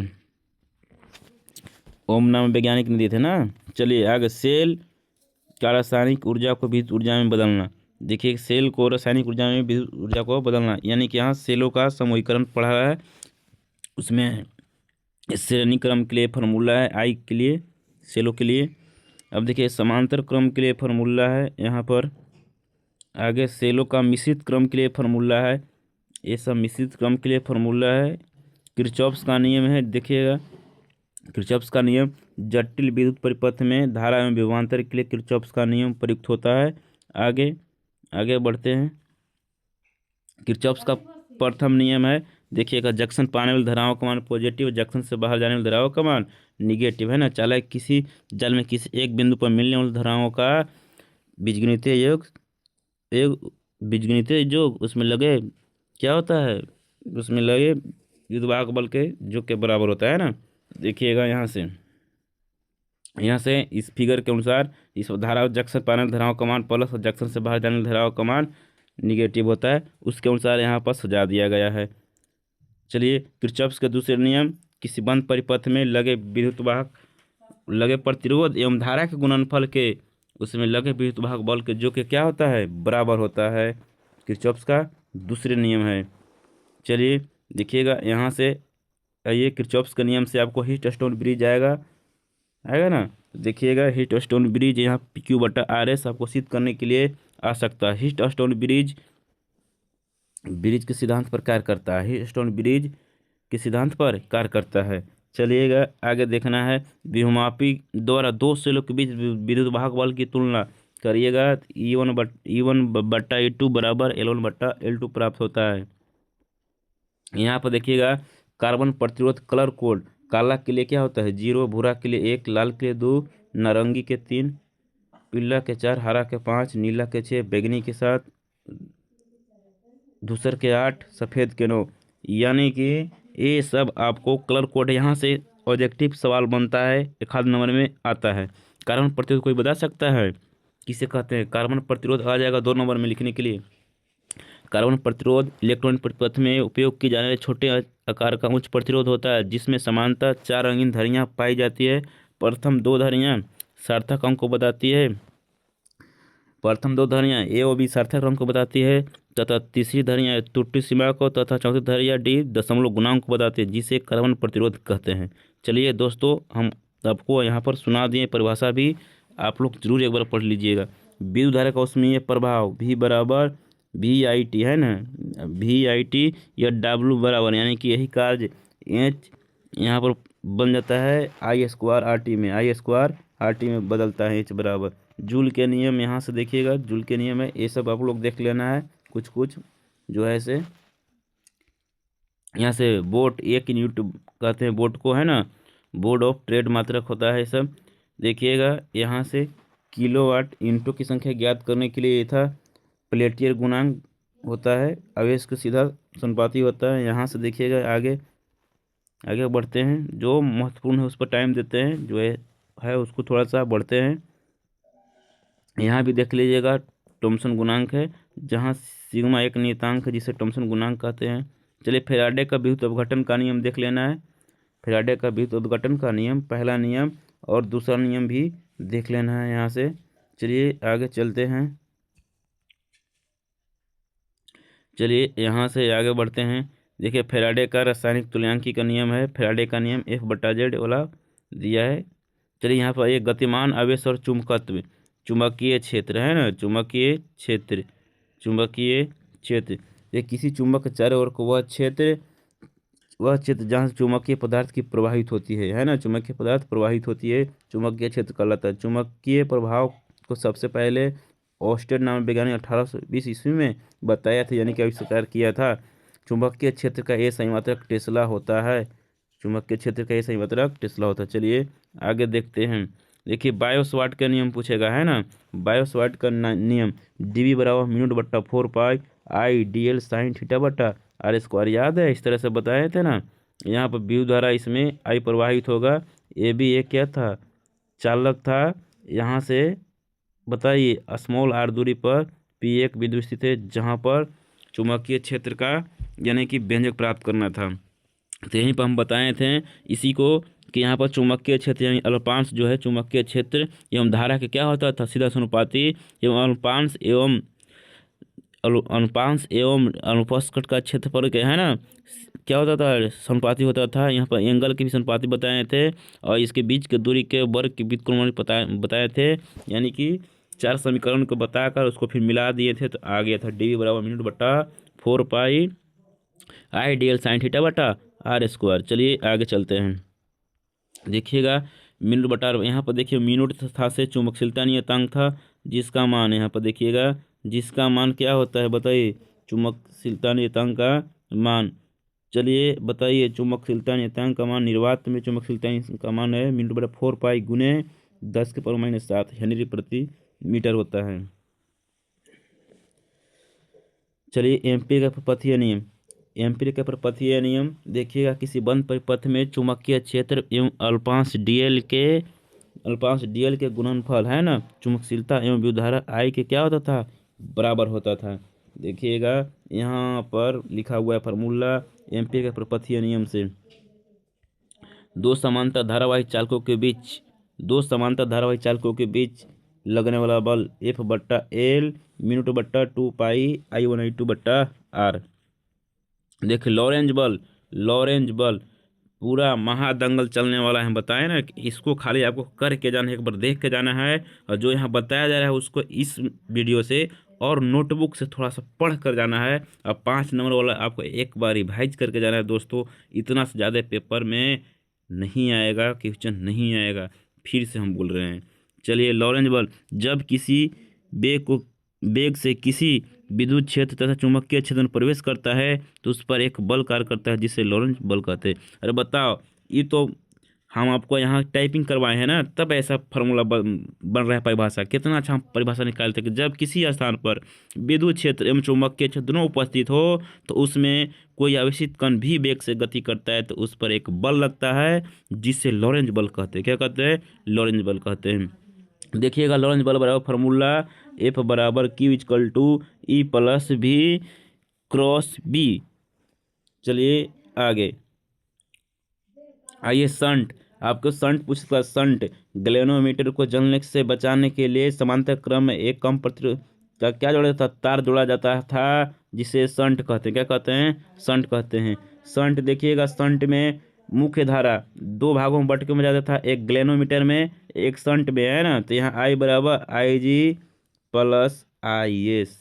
ओम नाम वैज्ञानिक ने दिए थे ना। चलिए आगे सेल का रासायनिक ऊर्जा को विद्युत ऊर्जा में बदलना। देखिए सेल को रासायनिक ऊर्जा में विद्युत ऊर्जा को बदलना, यानी कि यहाँ सेलों का समूहीकरण पढ़ा है, उसमें श्रेणी क्रम के लिए फार्मूला है आई के लिए, सेलों के लिए। अब देखिए समांतर क्रम के लिए फार्मूला है यहाँ पर। आगे सेलों का मिश्रित क्रम के लिए फार्मूला है। ये सब मिश्रित क्रम के लिए फार्मूला है। किरचॉफ्स का नियम है। देखिएगा किरचॉफ्स का नियम जटिल विद्युत परिपथ में धारा एवं विभवांतर के लिए किरचॉफ्स का नियम प्रयुक्त होता है। आगे बढ़ते हैं। किरचॉफ्स का प्रथम नियम है, देखिएगा जंक्शन पाने वाली धाराओं का मान पॉजिटिव, जंक्शन से बाहर जाने वाली धाराओं का मान निगेटिव है ना। चालक किसी जल में किसी एक बिंदु पर मिलने वाली धाराओं का बीजगणितीय योग उसमें लगे क्या होता है, उसमें लगे विद्युद्वाहक बल के योग के बराबर होता है ना। देखिएगा यहाँ से इस फिगर के अनुसार इस धारा जंक्शन पाने वाली धाराओं का मान प्लस और जंक्शन से बाहर जाने वाली धाराओं का मान निगेटिव होता है, उसके अनुसार यहाँ पर सजा दिया गया है। चलिए किरचॉफ्स के दूसरे नियम, किसी बंद परिपथ में लगे विद्युतवाहक लगे प्रतिरोध एवं धारा के गुणनफल के उसमें लगे विद्युतवाहक बल के जो कि क्या होता है, बराबर होता है। किरचॉफ्स का दूसरे नियम है। चलिए देखिएगा यहाँ से ये किरचॉफ्स के नियम से आपको हीटस्टोन ब्रिज आएगा ना। देखिएगा हीटस्टोन ब्रिज यहाँ Q/RS आपको सिद्ध करने के लिए आ सकता है। हीटस्टोन ब्रिज के सिद्धांत पर कार्य करता है। हीटस्टोन ब्रिज के सिद्धांत पर कार्य करता है। चलिएगा आगे देखना है विभवमापी द्वारा दो सेलों के बीच विद्युतवाहक बल की तुलना करिएगा। E1/E2 बराबर L1/L2 प्राप्त होता है। यहाँ पर देखिएगा कार्बन प्रतिरोध कलर कोड काला के लिए क्या होता है 0, भूरा के लिए 1, लाल के लिए 2, नारंगी के 3, पीला के 4, हरा के 5, नीला के 6, बैंगनी के 7, धूसर के 8, सफ़ेद के 9। यानी कि ये सब आपको कलर कोड यहाँ से ऑब्जेक्टिव सवाल बनता है, एक आध नंबर में आता है। कार्बन प्रतिरोध कोई बता सकता है किसे कहते हैं? कार्बन प्रतिरोध आ जाएगा 2 नंबर में लिखने के लिए। कार्बन प्रतिरोध इलेक्ट्रॉन परिपथ में उपयोग की जाने वाले छोटे आकार का उच्च प्रतिरोध होता है, जिसमें समानतः 4 रंगीन धरियाँ पाई जाती है। प्रथम 2 धरियाँ सार्थक अंक को बताती है। प्रथम 2 धरियाँ ए और बी सार्थक अंक को बताती है तथा तीसरी धरियाँ त्रुटि सीमा को तथा चौथी धरियाँ डी दशमलव गुणांक को बताती है, जिसे कार्बन प्रतिरोध कहते हैं। चलिए दोस्तों, हम आपको यहाँ पर सुना दिए परिभाषा भी, आप लोग जरूर एक बार पढ़ लीजिएगा। विद्युत धारा का उसमें प्रभाव V बराबर VIT है ना, VIT या W बराबर, यानी कि यही कार्य H यहाँ पर बन जाता है I² RT में, I² RT में बदलता है H बराबर। जूल के नियम यहाँ से देखिएगा, जूल के नियम है, ये सब आप लोग देख लेना है कुछ कुछ जो है से। यहाँ से बोट, 1 यूनिट कहते हैं बोट को, है ना, बोर्ड ऑफ ट्रेड मात्रक होता है सब। देखिएगा यहाँ से किलोवाट इंटू की संख्या ज्ञात करने के लिए ये था पेल्टियर गुणांक होता है, आवेश का सीधा समानुपाती होता है। यहाँ से देखिएगा आगे आगे बढ़ते हैं, जो महत्वपूर्ण है उस पर टाइम देते हैं, जो है उसको थोड़ा सा बढ़ते हैं। यहाँ भी देख लीजिएगा थॉमसन गुणांक है, जहाँ सिग्मा एक नियतांक है जिसे थॉमसन गुणांक कहते हैं। चलिए फैराडे का विद्युत अपघटन का नियम देख लेना है। फैराडे का विद्युत अपघटन का नियम, पहला नियम और दूसरा नियम भी देख लेना है यहाँ से। चलिए आगे चलते हैं, चलिए यहाँ से आगे बढ़ते हैं। देखिए फैराडे का रासायनिक तुल्यांकी का नियम है, फैराडे का नियम F/Z वाला दिया है। चलिए यहाँ पर एक गतिमान आवेश और चुंबकत्व, चुंबकीय क्षेत्र है ना, चुंबकीय क्षेत्र, चुंबकीय क्षेत्र, ये किसी चुंबक के चारों ओर को वह क्षेत्र जहाँ से चुंबकीय पदार्थ की प्रवाहित होती है ना, चुंबकीय पदार्थ प्रवाहित होती है, चुंबकीय क्षेत्र कहलाता है। चुंबकीय प्रभाव को सबसे पहले ऑस्टेड नामक वैज्ञानिक 1820 ईस्वी में बताया था, यानी कि आविष्कार किया था। चुंबकीय क्षेत्र का ये संमात्रक टेस्ला होता है, चुंबकीय क्षेत्र का ये संमात्रक टेस्ला होता है। चलिए आगे देखते हैं। देखिए बायोस्वार्ट का नियम पूछेगा, है ना, बायोस्वार्ट का नियम dV बराबर मिनट बट्टा 4 पाई IDL साइन थीटा बट्टा R²। याद है, इस तरह से बताए थे ना। यहाँ पर विद्युत धारा इसमें I प्रवाहित होगा, ए भी एक क्या था, चालक था। यहाँ से बताइए स्मॉल r दूरी पर P1 बिंदु स्थित है, जहाँ पर चुंबकीय क्षेत्र का यानी कि व्यंजक प्राप्त करना था। तो यहीं पर हम बताए थे इसी को कि यहाँ पर चुंबकीय क्षेत्र यानी अल्पांश जो है चुंबकीय क्षेत्र एवं धारा के क्या होता था, सीधा समानुपाती एवं अनुपांश एवं अनुप्रस्थ का क्षेत्रफल के, है ना, क्या होता था, समानुपाती होता था। यहाँ पर एंगल के भी समानुपाती बताए थे और इसके बीच के दूरी के वर्ग के व्युत्क्रमण बताए थे, यानी कि 4 समीकरण को बताकर उसको फिर मिला दिए थे, तो आ गया था dV बराबर मिनट बट्टा 4 पाई IDL साइन थीटा बटा R²। चलिए आगे चलते हैं। देखिएगा मिनट बटा, यहाँ पर देखिए मिनट था से चुंबकशीलता नियतांक था, जिसका मान यहाँ पर देखिएगा, जिसका मान क्या होता है बताइए, चुंबकशीलता नियतांक का मान। चलिए बताइए चुंबकशीलता नियतांक का मान, निर्वात में चुंबकशीलता का मान है मिनट बटा 4 पाई गुने 10⁻⁷ हेनरी प्रति मीटर होता है। चलिए एम्पीयर का प्रपथीय नियम, एम्पीयर का प्रपथीय नियम देखिएगा, किसी बंद परिपथ में चुंबकीय क्षेत्र एवं अल्पांश dl के गुणनफल, है ना, चुंबकशीलता एवं विद्युत धारा I के क्या होता था, बराबर होता था। देखिएगा यहाँ पर लिखा हुआ है फार्मूला एम्पीयर के प्रपथीय नियम से। दो समांतर धारावाही चालकों के बीच लगने वाला बल F/L मिनट बट्टा 2 पाई I1I2/R। देखिए लॉरेंज बल पूरा महादंगल चलने वाला है, बताए ना, इसको खाली आपको करके जाना है, एक बार देख के जाना है, और जो यहाँ बताया जा रहा है उसको इस वीडियो से और नोटबुक से थोड़ा सा पढ़ कर जाना है। अब 5 नंबर वाला आपको एक बार रिवाइज करके जाना है दोस्तों, इतना से ज़्यादा पेपर में नहीं आएगा, क्वेश्चन नहीं आएगा, फिर से हम बोल रहे हैं। चलिए लॉरेंज बल, जब किसी बेग से किसी विद्युत क्षेत्र तथा चुंबकीय क्षेत्र में प्रवेश करता है तो उस पर एक बल कार्य करता है, जिसे लॉरेंज बल कहते हैं। अरे बताओ, ये तो हम आपको यहाँ टाइपिंग करवाए हैं ना, तब ऐसा फार्मूला बन रहा है परिभाषा। कितना अच्छा हम परिभाषा निकालते कि जब किसी स्थान पर विद्युत क्षेत्र एवं चुंबकीय क्षेत्र दोनों उपस्थित हो तो उसमें कोई आवेशित कण भी वेग से गति करता है तो उस पर एक बल लगता है जिसे लॉरेंज बल कहते हैं। क्या कहते हैं? लॉरेंज बल कहते हैं। देखिएगा लॉरेंज बल बराबर फार्मूला एफ बराबर Q equal to E plus V cross B. चलिए आगे आइए संट, आपको संट पूछ सकता है। संट गैल्वेनोमीटर को जलने से बचाने के लिए समांतर क्रम में एक कम प्रतिरोध का क्या जोड़ा जाता था? तार जोड़ा जाता था जिसे संट कहते हैं। क्या कहते हैं? संट कहते हैं। संट देखिएगा, संट में मुख्य धारा दो भागों में बट के में जाता था, एक गैल्वेनोमीटर में एक संट में, है ना। तो यहाँ आई बराबर आई जी प्लस आई एस।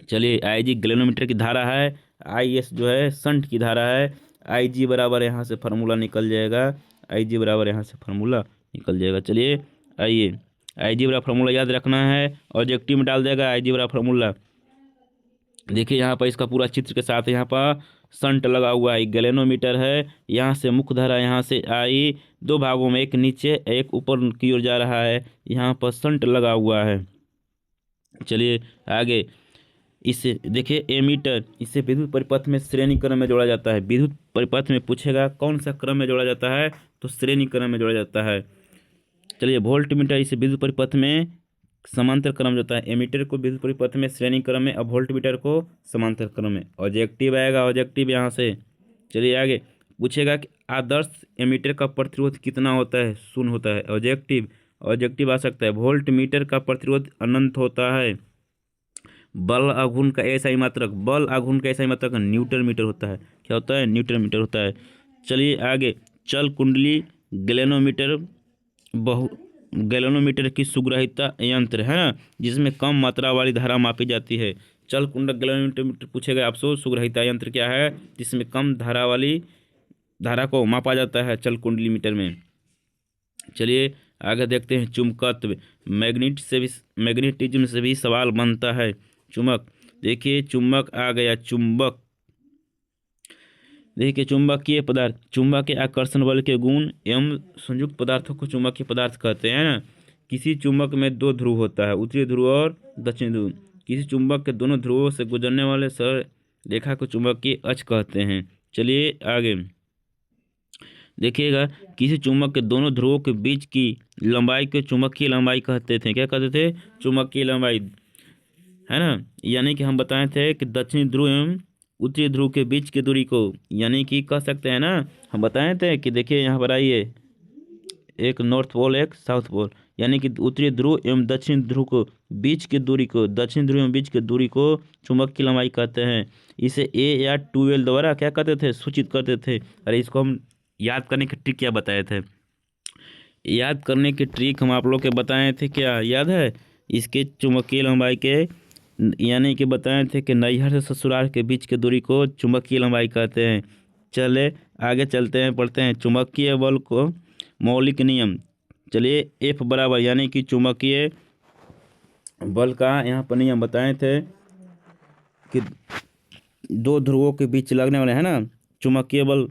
चलिए आई जी गैल्वेनोमीटर की धारा है, आई एस जो है संट की धारा है। आई जी बराबर यहाँ से फार्मूला निकल जाएगा, आई जी बराबर यहाँ से फार्मूला निकल जाएगा। चलिए आइए, आई जी बराबर फार्मूला याद रखना है, ऑब्जेक्टिव में डाल देगा आई जी बराबर फार्मूला। देखिए यहाँ पर इसका पूरा चित्र के साथ यहाँ पर संट लगा हुआ है, गैल्वेनोमीटर है। यहाँ से मुख्य धारा यहाँ से आई दो भागों में, एक नीचे एक ऊपर की ओर जा रहा है, यहाँ पर संट लगा हुआ है। चलिए आगे, इसे देखिए एमीटर, इसे विद्युत परिपथ में श्रेणी क्रम में जोड़ा जाता है। विद्युत परिपथ में पूछेगा कौन सा क्रम में जोड़ा जाता है, तो श्रेणी क्रम में जोड़ा जाता है। चलिए वोल्ट मीटर, इसे विद्युत परिपथ में समांतर क्रम में जोड़ता है। एमीटर को विद्युत परिपथ में श्रेणी क्रम में और वोल्ट मीटर को समांतर क्रम में। ऑब्जेक्टिव आएगा, ऑब्जेक्टिव यहाँ से। चलिए आगे पूछेगा कि आदर्श एमीटर का प्रतिरोध कितना होता है? शून्य होता है। ऑब्जेक्टिव, ऑब्जेक्टिव आ सकता है वोल्ट मीटर का प्रतिरोध अनंत होता है। बल आघूर्ण का ऐसा ही मात्रक, बल आघूर्ण का ऐसा ही मात्रक न्यूटन मीटर होता है। क्या होता है? न्यूटन मीटर होता है। चलिए आगे, चल कुंडली गैल्वेनोमीटर गैल्वेनोमीटर की सुग्राहिता यंत्र है ना, जिसमें कम मात्रा वाली धारा मापी जाती है। चल कुंडल गैल्वेनोमीटर पूछेगा आपसे, सुग्राहिता यंत्र क्या है जिसमें कम धारा वाली धारा को मापा जाता है चल कुंडली मीटर में। चलिए आगे देखते हैं चुंबकत्व, मैग्नेटिज्म से भी सवाल बनता है। चुंबक, देखिए चुंबक आ गया, चुंबक देखिए चुंबकीय पदार्थ, चुंबक के आकर्षण बल के गुण एवं संयुक्त पदार्थों को चुंबकीय पदार्थ कहते हैं ना। किसी चुंबक में दो ध्रुव होता है, उत्तरी ध्रुव और दक्षिणी ध्रुव। किसी चुंबक के दोनों ध्रुवों से गुजरने वाले सरल रेखा को चुंबकीय अक्ष कहते हैं। चलिए आगे देखिएगा, किसी चुंबक के दोनों ध्रुवों के बीच की लंबाई को चुंबकीय लंबाई कहते थे। क्या कहते थे? चुंबकीय लंबाई, है ना। यानी कि हम बताए थे कि दक्षिणी ध्रुव एवं उत्तरी ध्रुव के बीच की दूरी को, यानी कि कह सकते हैं ना, हम बताए थे कि देखिए यहाँ पर आइए, एक नॉर्थ पोल एक साउथ पोल, यानी कि उत्तरी ध्रुव एवं दक्षिण ध्रुव को बीच की दूरी को, दक्षिण ध्रुव एवं बीच की दूरी को चुंबक की लंबाई कहते हैं। इसे ए या ट्वेल्व द्वारा क्या कहते थे? सूचित करते थे। अरे इसको हम याद करने की ट्रिक क्या बताए थे? याद करने की ट्रिक हम आप लोग के बताए थे, क्या याद है? इसके चुंबकीय लंबाई के, यानी कि बताए थे कि नैहर से ससुराल के बीच की दूरी को चुंबकीय लंबाई कहते हैं। चले आगे चलते हैं, पढ़ते हैं चुंबकीय बल को मौलिक नियम। चलिए एफ बराबर, यानी कि चुंबकीय बल का यहाँ पर नियम बताए थे कि दो ध्रुवों के बीच लगने वाले, है ना, चुंबकीय बल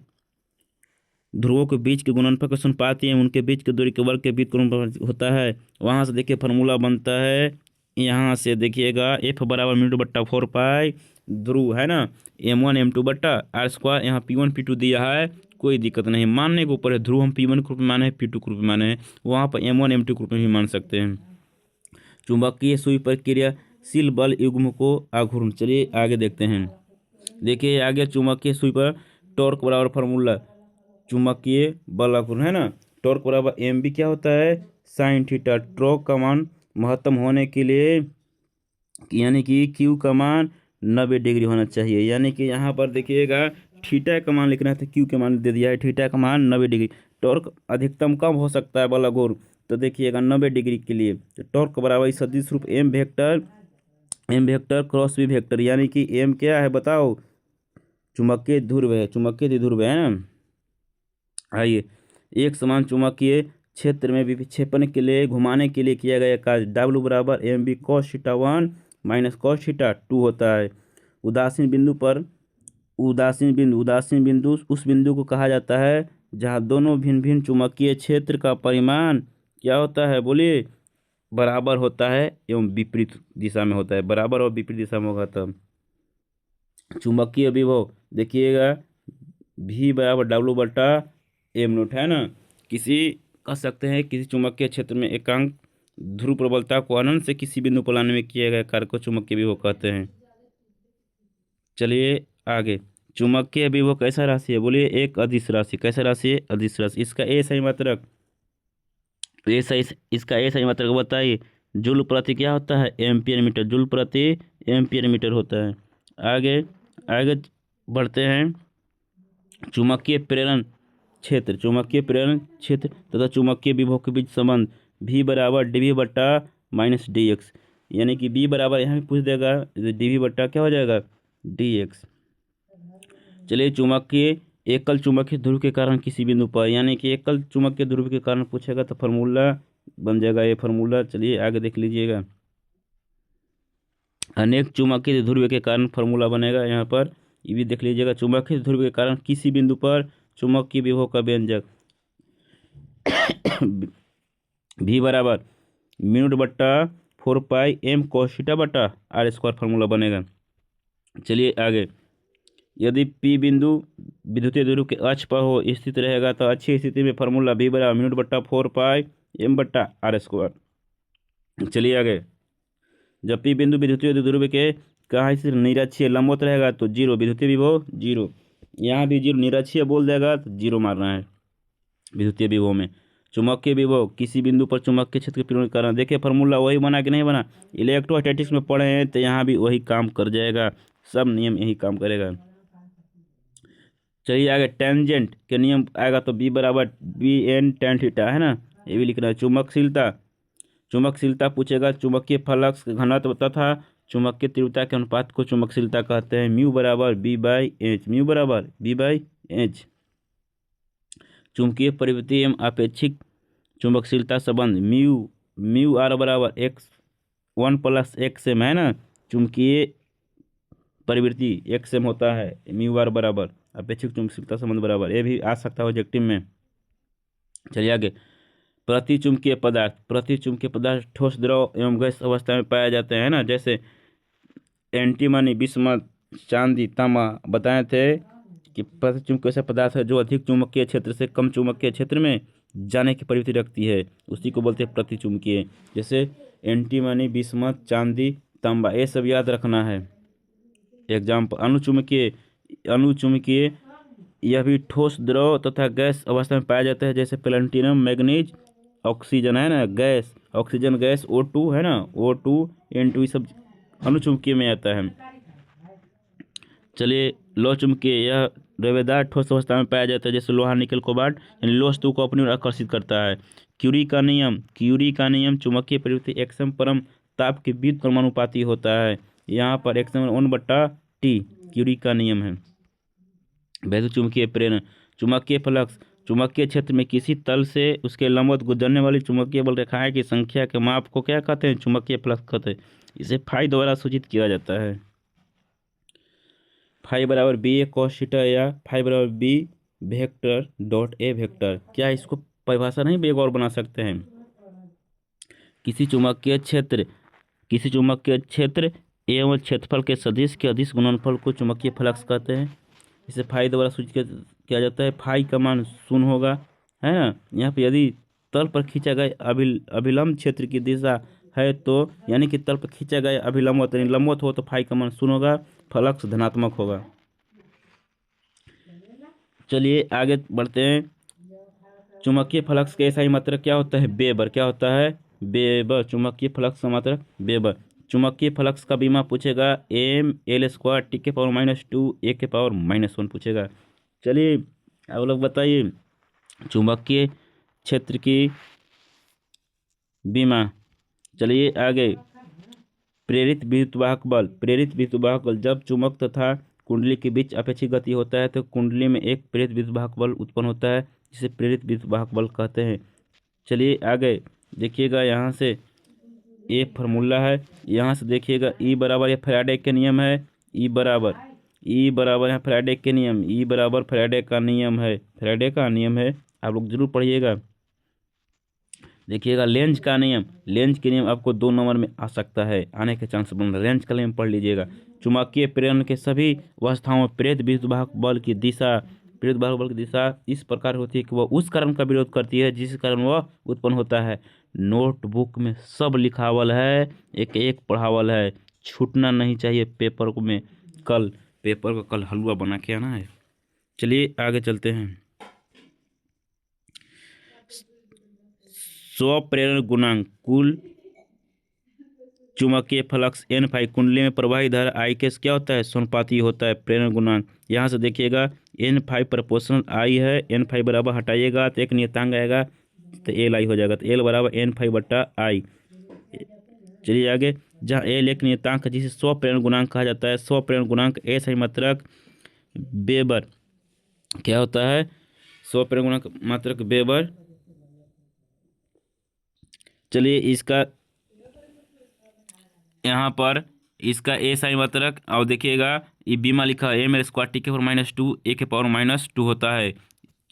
ध्रुवों के बीच के गुणनफल के समानुपाती है, उनके बीच की दूरी के वर्ग के बीच गुणनफल होता है। वहाँ से देखिए फार्मूला बनता है, यहाँ से देखिएगा एफ बराबर म्यू बट्टा 4 पाई ध्रुव, है ना, m1 m2 बट्टा आर स्क्वायर। यहाँ p1 p2 दिया है, कोई दिक्कत नहीं, मानने के ऊपर है। ध्रुव हम p1 के रूप में माने हैं, p2 के रूप में माने हैं, वहाँ पर m1 m2 के रूप में भी मान सकते हैं। चुंबकीय सुई पर क्रियाशील बल युग्म को आघूर्ण। चलिए आगे देखते हैं, देखिए आगे चुंबकीय सुई पर टॉर्क बराबर फार्मूला, चुंबकीय बल आघूर्ण, है ना, टॉर्क बराबर एम बी क्या होता है? Sine theta. टॉर्क का मान महत्तम होने के लिए, यानी कि क्यू का मान 90 डिग्री होना चाहिए। यानी कि यहाँ पर देखिएगा थीटा का मान लिखना है तो क्यू के मान दे दिया है, थीटा का मान 90 डिग्री। टॉर्क अधिकतम कम हो सकता है बल आघूर्ण, तो देखिएगा 90 डिग्री के लिए तो टॉर्क बराबर सदिश रूप M vector cross B vector, यानी कि एम क्या है बताओ? चुंबकीय ध्रुव है, चुंबकीय द्विध्रुव है ना। आइए, एक समान चुंबकीय क्षेत्र में विक्षेपण के लिए घुमाने के लिए किया गया कार्य W बराबर एम बी cos θ 1 माइनस cos θ 2 होता है। उदासीन बिंदु पर उदासीन बिंदु उस बिंदु को कहा जाता है जहाँ दोनों भिन्न भिन्न चुंबकीय क्षेत्र का परिमाण क्या होता है, बोलिए, बराबर होता है एवं विपरीत दिशा में होता है। बराबर और विपरीत दिशा में होगा तब चुंबकीय विभव देखिएगा V बराबर डब्लू बटा एम नोट है ना। किसी कह सकते हैं किसी चुंबकीय क्षेत्र में एकांक ध्रुव प्रबलता को अनंत से किसी बिंदु पर लाने में किए गए कार्य को चुंबकीय विभव कहते हैं। चलिए आगे, चुंबकीय विभव कैसा राशि है, बोलिए, एक अदिश राशि। कैसा राशि है, अदिश राशि। इसका ए सही मात्रक, इसका ए सही मात्रक बताइए। जूल प्रति क्या होता है, एम्पियर मीटर। जूल प्रति एम्पियर मीटर होता है। आगे आगे बढ़ते हैं। चुंबकीय प्रेरण क्षेत्र, चुंबकीय प्रेरण क्षेत्र तथा चुंबकीय विभव के बीच संबंध V बराबर dV बट्टा माइनस dx, यानी कि B बराबर यहाँ भी पूछ देगा dV बट्टा क्या हो जाएगा, dx। चलिए, चुंबकीय एकल चुंबकीय ध्रुव के कारण किसी बिंदु पर, यानी कि एकल चुंबकीय ध्रुव के कारण पूछेगा तो फार्मूला बन जाएगा ये फार्मूला। चलिए आगे देख लीजिएगा। अनेक चुंबकीय ध्रुव के कारण फार्मूला बनेगा यहाँ पर, ये भी देख लीजिएगा। चुंबकीय ध्रुव के कारण किसी बिंदु पर चुंबकीय विभव का व्यंजक V बराबर म्यू बट्टा 4 पाई एम कोस थीटा बट्टा आर स्क्वायर फार्मूला बनेगा। चलिए आगे, यदि P बिंदु विद्युतीय ध्रुव के अक्ष पर हो स्थित रहेगा तो अच्छी स्थिति में फार्मूला V बराबर म्यू बट्टा 4 पाई एम बट्टा आर स्क्वायर। चलिए आगे, जब P बिंदु विद्युतीय ध्रुव के कहाँ स्थित निरक्षीय लंबवत रहेगा तो जीरो, विद्युतीय विभव जीरो। यहाँ भी जीरो, निरक्षीय बोल देगा तो जीरो मारना है विद्युतीय विभव में। चुंबकीय विभव किसी बिंदु पर चुंबकीय क्षेत्र के प्रेरण करना, देखिए फार्मूला वही बना कि नहीं बना, इलेक्ट्रोस्टैटिक्स में पढ़े हैं तो यहाँ भी वही काम कर जाएगा, सब नियम यही काम करेगा। चलिए आगे, टेंजेंट के नियम आएगा तो B बराबर बी एन टेन थीटा है ना, ये भी लिखना है। चुंबकशीलता पूछेगा, चुंबकीय फ्लक्स घनत्व तथा चुंबकीय तीव्रता के अनुपात को चुंबकशीलता कहते हैं। म्यू बराबर B बाई एच, म्यू बराबर B बाई एच। चुंबकीय प्रवृत्ति एवं आपेक्षिक चुंबकशीलता संबंध म्यू आर बराबर x1 प्लस एक्स एम है ना। चुंबकीय प्रवृत्ति एक्स एम होता है, म्यू आर बराबर अपेक्षिक चुंबकशीलता संबंध बराबर, ये भी आ सकता है ऑब्जेक्टिव में। चलिए आगे, प्रतिचुंबकीय पदार्थ ठोस, द्रव एवं गैस अवस्था में पाए जाते हैं ना, जैसे एंटीमनी, बिस्मथ, चांदी, तांबा बताए थे कि प्रतिचुंबक ऐसा पदार्थ है जो अधिक चुंबकीय क्षेत्र से कम चुंबकीय क्षेत्र में जाने की प्रवृत्ति रखती है, उसी को बोलते हैं प्रतिचुंबकीय। जैसे एंटीमनी, बिस्मथ, चांदी, तांबा, ये सब याद रखना है। एग्जाम्पल, अणुचुंबकीय यह भी ठोस, द्रव तथा गैस अवस्था में पाया जाता है, जैसे प्लेटिनम, मैग्नीज, ऑक्सीजन है ना, गैस ऑक्सीजन गैस O2 है ना, O2 N2, ये सब अणुचुंबकीय में आता है। चलिए, लौह चुंबकीय यह द्रव्यदार ठोस अवस्था में पाया जाता है, जैसे लोहा, निकल, कोबाल्ट, यानी लौह वस्तु को अपनी ओर आकर्षित करता है। क्यूरी का नियम चुंबकीय प्रवृत्ति एक्सम परम ताप के विद्युत क्रमानुपाती होता है। यहाँ पर एक्सम 1/T क्यूरी का नियम है। वैद्युत चुंबकीय प्रेरण, चुंबकीय फ्लक्स, चुंबकीय क्षेत्र में किसी तल से उसके लंबवत गुजरने वाली चुंबकीय बल रेखाएं की संख्या के माप को क्या कहते हैं, चुंबकीय फ्लक्स कहते हैं। इसे फाई द्वारा सूचित किया जाता है। फाई बराबर बी ए कॉस थीटा या फाई बराबर B vector dot A vector. क्या इसको परिभाषा नहीं भी एक और बना सकते हैं, किसी चुंबकीय क्षेत्र एवं क्षेत्रफल के सदिश के अदिश गुणनफल को चुंबकीय फ्लक्स कहते हैं। इसे फाई द्वारा सूचित किया जाता है। फाई का मान 0 होगा, है ना। यहाँ पे यदि तल पर खींचा गया अभिलंब क्षेत्र की दिशा है तो, यानी कि तल पर खींचा गया अभिलंबवत यानी लंबवत हो तो फाई का मान 0 होगा, फ्लक्स धनात्मक होगा। चलिए आगे बढ़ते हैं। चुंबकीय फ्लक्स के SI मात्रक क्या होता है, वेबर। क्या होता है, वेबर। चुंबकीय फ्लक्स का मात्रक वेबर। चुंबकीय फ्लक्स का बीमा पूछेगा mL² T⁻² A⁻−1 पूछेगा। चलिए आप लोग बताइए, चुंबकीय क्षेत्र की बीमा। चलिए आगे, प्रेरित विद्युतवाहक बल, जब चुंबक तथा कुंडली के बीच अपेक्षित गति होता है तो कुंडली में एक प्रेरित विद्युतवाहक बल उत्पन्न होता है, जिसे प्रेरित विद्युतवाहक बल कहते हैं। चलिए आगे देखिएगा, यहाँ से ये फार्मूला है, यहाँ से देखिएगा E बराबर, ये फैराडे के नियम है, E बराबर ई बराबर है फैराडे के नियम, ई बराबर फैराडे का नियम है, फैराडे का नियम है, आप लोग जरूर पढ़िएगा। देखिएगा लेंज का नियम, लेंज के नियम आपको 2 नंबर में आ सकता है, आने के चांस बन रहे, लेंज का नियम पढ़ लीजिएगा। चुंबकीय प्रेरण के सभी अवस्थाओं में प्रेरित विद्युत वाहक बल की दिशा, प्रेरित वाहक बल की दिशा इस प्रकार होती है कि वह उस कारण का विरोध करती है जिस कारण वह उत्पन्न होता है। नोटबुक में सब लिखावल है, एक एक पढ़ावल है, छूटना नहीं चाहिए पेपर को में। कल पेपर को कल हलवा बना के आना है। चलिए आगे चलते हैं। स्वप्रेरण गुणांक कुल चुंबकीय फ्लक्स एन फाई कुंडली में प्रवाही धारा आई के क्या होता है, समानुपाती होता है प्रेरण गुणांक। यहाँ से देखिएगा एन फाई प्रोपोर्शनल आई है, एन फाई बराबर हटाइएगा तो एक नियतांक आएगा तो एल आई हो जाएगा, तो एल बराबर एन फाई बट्टा आई। चलिए आगे, जहाँ एल एक नियतांक है जिसे स्वप्रेरण गुणांक कहा जाता है। स्वप्रेरण गुणांक ए सही मात्रक वेबर क्या होता है, स्वप्रेरण गुणांक मात्रक वेबर। चलिए इसका यहाँ पर इसका ए साई मात्रक और देखिएगा ये बीमा लिखा है ए मेरे स्क्वायर टी के पावर -2 ए के पावर -2 होता है।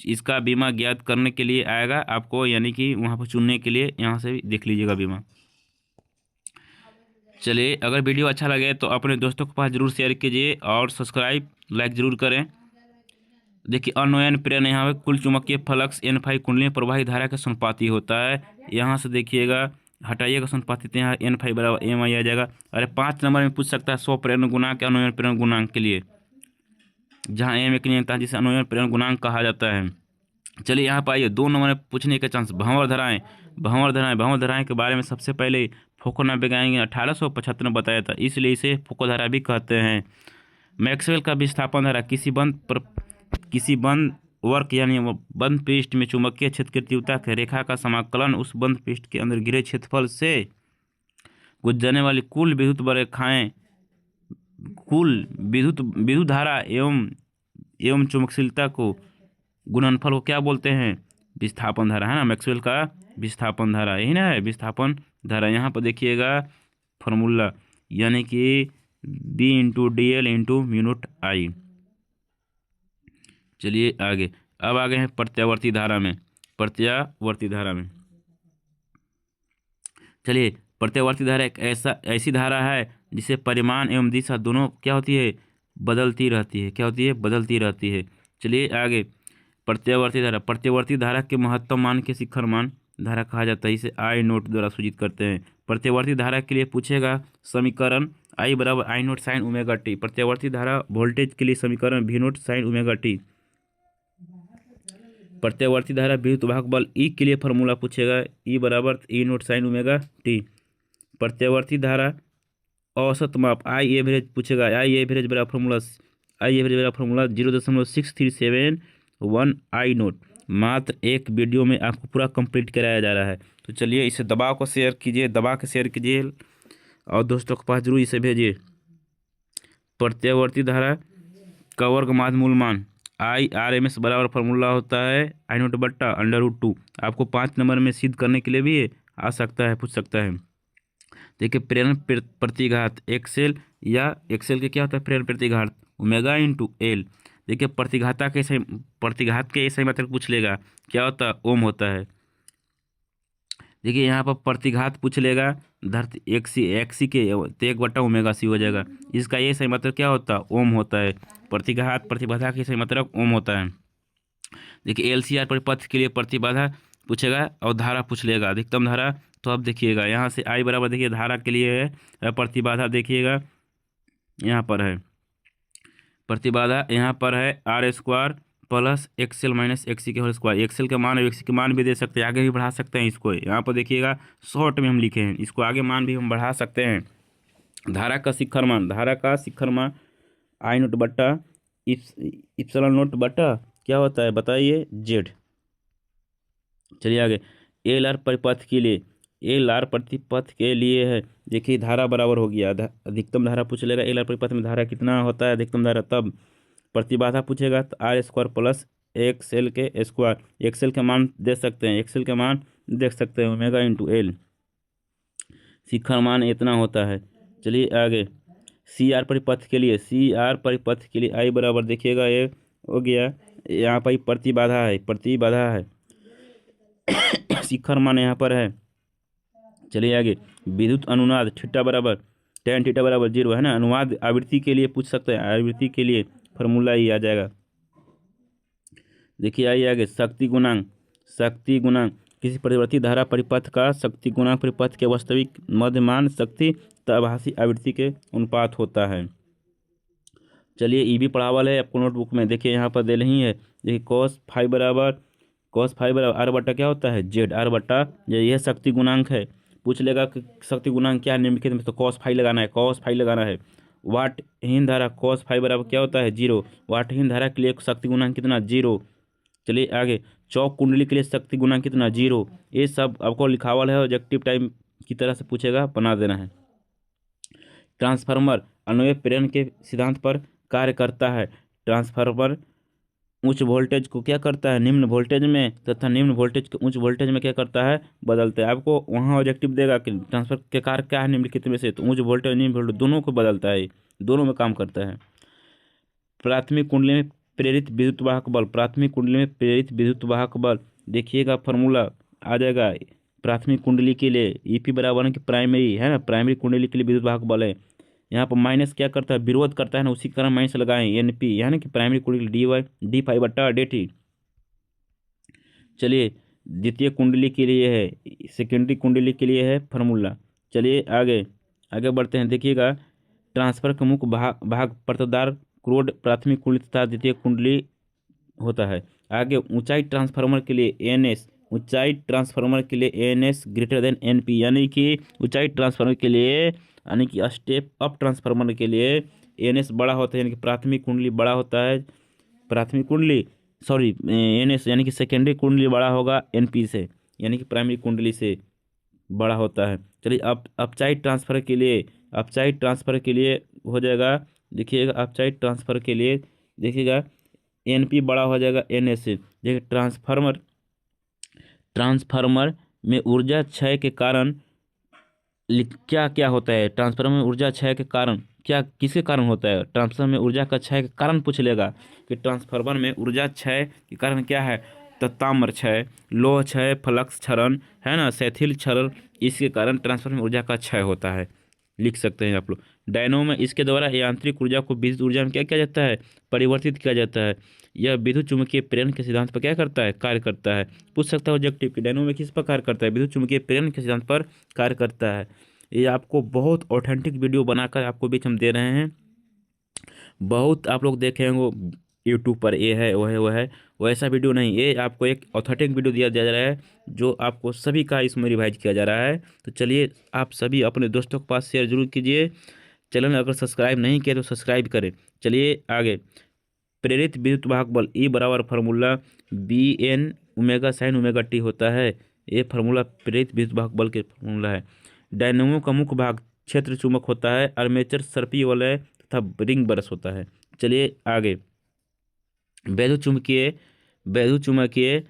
इसका बीमा ज्ञात करने के लिए आएगा आपको, यानी कि वहाँ पर चुनने के लिए यहाँ से भी देख लीजिएगा बीमा। चलिए अगर वीडियो अच्छा लगे तो अपने दोस्तों के पास जरूर शेयर कीजिए और सब्सक्राइब लाइक जरूर करें। देखिए अनोयन प्रेरण यहाँ पे कुल चुंबकीय फ्लक्स एन फाई कुंडली में प्रवाही धारा के समानुपाती होता है। यहाँ से देखिएगा हटाइएगा समानुपाती, तो यहाँ एन फाई बराबर एम आई आ जाएगा। अरे 5 नंबर में पूछ सकता है स्वप्रेरण गुणांक अनोयन प्रेरण गुणांक के लिए, जहाँ एम एक नियंत्रण जिसे अनोयन प्रेरण गुणांक कहा जाता है। चलिए यहाँ पर आइए 2 नंबर में पूछने के चांस भंवर धाराएं, भंवर धाराएं, भंवर धाराएं के बारे में सबसे पहले फोको नाम वैज्ञानिक 1875 में बताया था, इसलिए इसे फोको धारा भी कहते हैं। मैक्सवेल का विस्थापन धारा किसी बंद वर्क यानी बंद पृष्ठ में चुंबकीय क्षेत्र की तीव्रता की रेखा का समाकलन उस बंद पृष्ठ के अंदर घिरे क्षेत्रफल से गुजरने वाली कुल विद्युत रेखाएं, कुल विद्युत धारा एवं चुंबकशीलता को गुणनफल को क्या बोलते हैं, विस्थापन धारा है ना। मैक्सवेल का विस्थापन धारा यही ना है, विस्थापन धारा। यहाँ पर देखिएगा फॉर्मूला यानी कि B into D L into mu naught आई। चलिए आगे, अब आगे हैं प्रत्यावर्ती धारा में, प्रत्यावर्ती धारा में। चलिए प्रत्यावर्ती धारा एक ऐसी धारा है जिसे परिमाण एवं दिशा दोनों क्या होती है, बदलती रहती है, क्या होती है, बदलती रहती है। चलिए आगे, प्रत्यावर्ती धारा के महत्तम मान के शिखर मान धारा कहा जाता है, इसे आई नोट द्वारा सूचित करते हैं। प्रत्यावर्ती धारा के लिए पूछेगा समीकरण आई बराबर I naught sine omega T. प्रत्यावर्ती धारा वोल्टेज के लिए समीकरण V naught sine omega T. प्रत्यावर्ती धारा विद्युत वाहक बल ई के लिए फॉर्मूला पूछेगा ई बराबर ई नोट साइन ओमेगा टी। प्रत्यावर्ती धारा औसत माप आई एवरेज पूछेगा, आई एवरेज बराबर फॉर्मूला 0.6371 आई नोट। मात्र एक वीडियो में आपको पूरा कंप्लीट कराया जा रहा है, तो चलिए इसे दबा को शेयर कीजिए, दबा के शेयर कीजिए और दोस्तों के पास जरूर इसे भेजिए। प्रत्यावर्ती धारा का वर्ग मूल मान आई आर एम एस बराबर फॉर्मूला होता है आई नोट बट्टा √2। आपको 5 नंबर में सिद्ध करने के लिए भी आ सकता है, पूछ सकता है। देखिए प्रेरण प्रतिघात एक्सेल या एक्सेल के क्या होता है, प्रेरण प्रतिघात ओमेगा इंटू एल। देखिए प्रतिघात के सही मात्रक पूछ लेगा, क्या होता है, ओम होता है। देखिए यहाँ पर प्रतिघात पूछ लेगा धरती एक्सी के तो 1/ω/c हो जाएगा, इसका ये सही मात्रक क्या होता है, ओम होता है। प्रतिबाधा के सही मात्रक ओम होता है। देखिए LCR परिपथ के लिए प्रतिबाधा पूछेगा और धारा पूछ लेगा अधिकतम धारा। तो अब देखिएगा यहाँ से आई बराबर देखिए धारा के लिए है, प्रतिबाधा देखिएगा यहाँ पर है, प्रतिबाधा यहाँ पर है R² plus XL minus XC के होल स्क्वायर। एक्सेल का मान और XC के मान भी दे सकते हैं, आगे भी बढ़ा सकते हैं इसको। यहाँ पर देखिएगा शॉर्ट में हम लिखे हैं, इसको आगे मान भी हम बढ़ा सकते हैं। धारा का शिखर मान आई नोट बट्टा इप्सिलॉन नोट बट्टा क्या होता है बताइए, जेड। चलिए आगे, LR परिपथ के लिए, LR प्रतिपथ के लिए है, देखिए धारा बराबर हो गया, अधिकतम धारा पूछ लेगा LR परिपथ में धारा कितना होता है अधिकतम धारा। तब प्रतिबाधा पूछेगा तो R² प्लस XL के स्क्वायर। एक्सेल के मान दे सकते हैं, एक्सेल के मान देख सकते हैं ओमेगा इंटू एल, शिखर मान इतना होता है। चलिए आगे, सी आर परिपथ के लिए, सी आर परिपथ के लिए आई बराबर देखिएगा ये हो गया, यहाँ पर प्रतिबाधा है, प्रतिबाधा है, शिखर मान यहाँ पर है। चलिए आगे, विद्युत अनुनाद थीटा बराबर tan थीटा बराबर 0 है ना। अनुनाद आवृत्ति के लिए पूछ सकते हैं, आवृत्ति के लिए फॉर्मूला ही आ जाएगा। देखिए आइए आगे, शक्ति गुणांक, शक्ति गुणांक किसी परिवर्ती धारा परिपथ का शक्ति गुणांक परिपथ के वास्तविक मध्यमान शक्ति तथा आभासी आवृत्ति के अनुपात होता है। चलिए ई भी पढ़ावल है आपको नोटबुक में, देखिए यहाँ पर दे रही है। देखिए cos फाइव बराबर आर बट्टा क्या होता है जेड, आर बट्टा यह शक्ति गुणांक है। पूछ लेगा कि शक्ति गुणांक क्या है निम्नलिखित में, तो cos फाइव लगाना है, cos फाइव लगाना है। वाटहीन धारा cos फाइव बराबर क्या होता है 0, वाटहीन धारा के लिए शक्ति गुणांक कितना 0। चलिए आगे, चौक कुंडली के लिए शक्ति गुणांक कितना 0। ये सब आपको लिखावल है, ऑब्जेक्टिव टाइम की तरह से पूछेगा, बना देना है। ट्रांसफार्मर अन्वय प्रेरण के सिद्धांत पर कार्य करता है। ट्रांसफार्मर उच्च वोल्टेज को क्या करता है निम्न वोल्टेज में, तथा निम्न वोल्टेज को उच्च वोल्टेज में क्या करता है बदलता है। आपको वहाँ ऑब्जेक्टिव देगा कि ट्रांसफर के कार्य क्या है निम्नलिखित में से, तो उच्च वोल्टेज निम्न वोल्टेज दोनों को बदलता है, दोनों में काम करता है। प्राथमिक कुंडली में प्रेरित विद्युत वाहक बल, प्राथमिक कुंडली में प्रेरित विद्युत वाहक बल देखिएगा फॉर्मूला आ जाएगा प्राथमिक कुंडली के लिए, ईपी बराबर की प्राइमरी है ना, प्राइमरी कुंडली के लिए विद्युत वाहक बल है। यहाँ पर माइनस क्या करता है विरोध करता है ना, उसी कारण माइनस लगाएं एनपी, यानी कि प्राइमरी कुंडली डी वाई डी फाइव बट्टा डी टी। चलिए द्वितीय कुंडली के लिए है, सेकेंडरी कुंडली के लिए है फार्मूला। चलिए आगे आगे बढ़ते हैं। देखिएगा ट्रांसफर का मुख्य भाग परतदार क्रोड प्राथमिक कुंडली तथा द्वितीय कुंडली होता है। आगे ऊंचाई ट्रांसफार्मर के लिए एन एस, ऊंचाई ट्रांसफार्मर के लिए N S greater than N P, यानी कि ऊंचाई ट्रांसफार्मर के लिए, यानी कि स्टेप अप ट्रांसफार्मर के लिए एन एस बड़ा होता है, यानी कि प्राथमिक कुंडली बड़ा होता है, प्राथमिक कुंडली सॉरी एन एस यानी कि सेकेंडरी कुंडली बड़ा होगा एन पी से, यानी कि प्राइमरी कुंडली से बड़ा होता है। चलिए अपचाई ट्रांसफर के लिए, अपचाई ट्रांसफर के लिए हो जाएगा, देखिएगा अपचाई ट्रांसफर के लिए देखिएगा एन पी बड़ा हो जाएगा एन एस से। देखिए ट्रांसफार्मर में ऊर्जा क्षय के कारण क्या क्या होता है, ट्रांसफार्मर में ऊर्जा क्षय के कारण क्या किसके कारण होता है, ट्रांसफार्मर में ऊर्जा का क्षय के कारण पूछ लेगा कि ट्रांसफार्मर में ऊर्जा क्षय के कारण क्या है, तो ताम्र क्षय, लोह क्षय, फ्लक्स क्षरण है ना, शैथिल क्षरण, इसके कारण ट्रांसफार्मर में ऊर्जा का क्षय होता है, लिख सकते हैं आप लोग। डायनो में इसके द्वारा यांत्रिक ऊर्जा को विद्युत ऊर्जा में क्या किया जाता है परिवर्तित किया जाता है। यह विद्युत चुम्बकीय प्रेरण के सिद्धांत पर क्या करता है कार्य करता है। पूछ सकता है ऑब्जेक्टिव कि डायनो में किस पर कार्य करता है, विद्युत चुम्बकीय प्रेरण के सिद्धांत पर कार्य करता है। ये आपको बहुत ऑथेंटिक वीडियो बनाकर आपको बीच हम दे रहे हैं, बहुत आप लोग देखे होंगे यूट्यूब पर, ये है वो है वो है, वैसा वीडियो नहीं, ये आपको एक ऑथेंटिक वीडियो दिया जा रहा है जो आपको सभी का इसमें रिवाइज किया जा रहा है। तो चलिए आप सभी अपने दोस्तों के पास शेयर जरूर कीजिए, चैनल अगर सब्सक्राइब नहीं किया तो सब्सक्राइब करें। चलिए आगे, प्रेरित विद्युत वाहक बल ई बराबर formula B N omega sine omega T होता है, ये फार्मूला प्रेरित विद्युत वाहक बल के फार्मूला है। डायनेमो का मुख्य भाग क्षेत्र चुंबक होता है, आर्मेचर सर्पीय वलय तथा रिंग बरस होता है। चलिए आगे, वैद्युत चुम्बकीय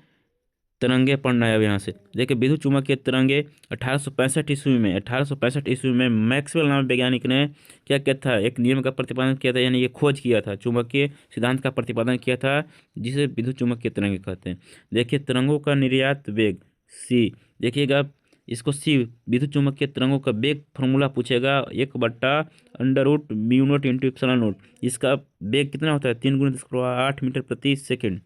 तरंगे पढ़ना है अब यहाँ से। देखिए विद्युत चुम्बकीय तरंगे 1865 ईस्वी में मैक्सवेल नामक वैज्ञानिक ने क्या किया था, एक नियम का प्रतिपादन किया था, यानी ये खोज किया था, चुंबकीय सिद्धांत का प्रतिपादन किया था, जिसे विद्युत चुम्बकीय तरंगे कहते हैं। देखिए तरंगों का निर्यात वेग सी, देखिएगा इसको सी विद्युत चुम्बकीय तरंगों का वेग फॉर्मूला पूछेगा 1/√μ0 इंटू एप्सिलॉन नोट। इसका वेग कितना होता है 3 × 10⁸ मीटर प्रति सेकेंड।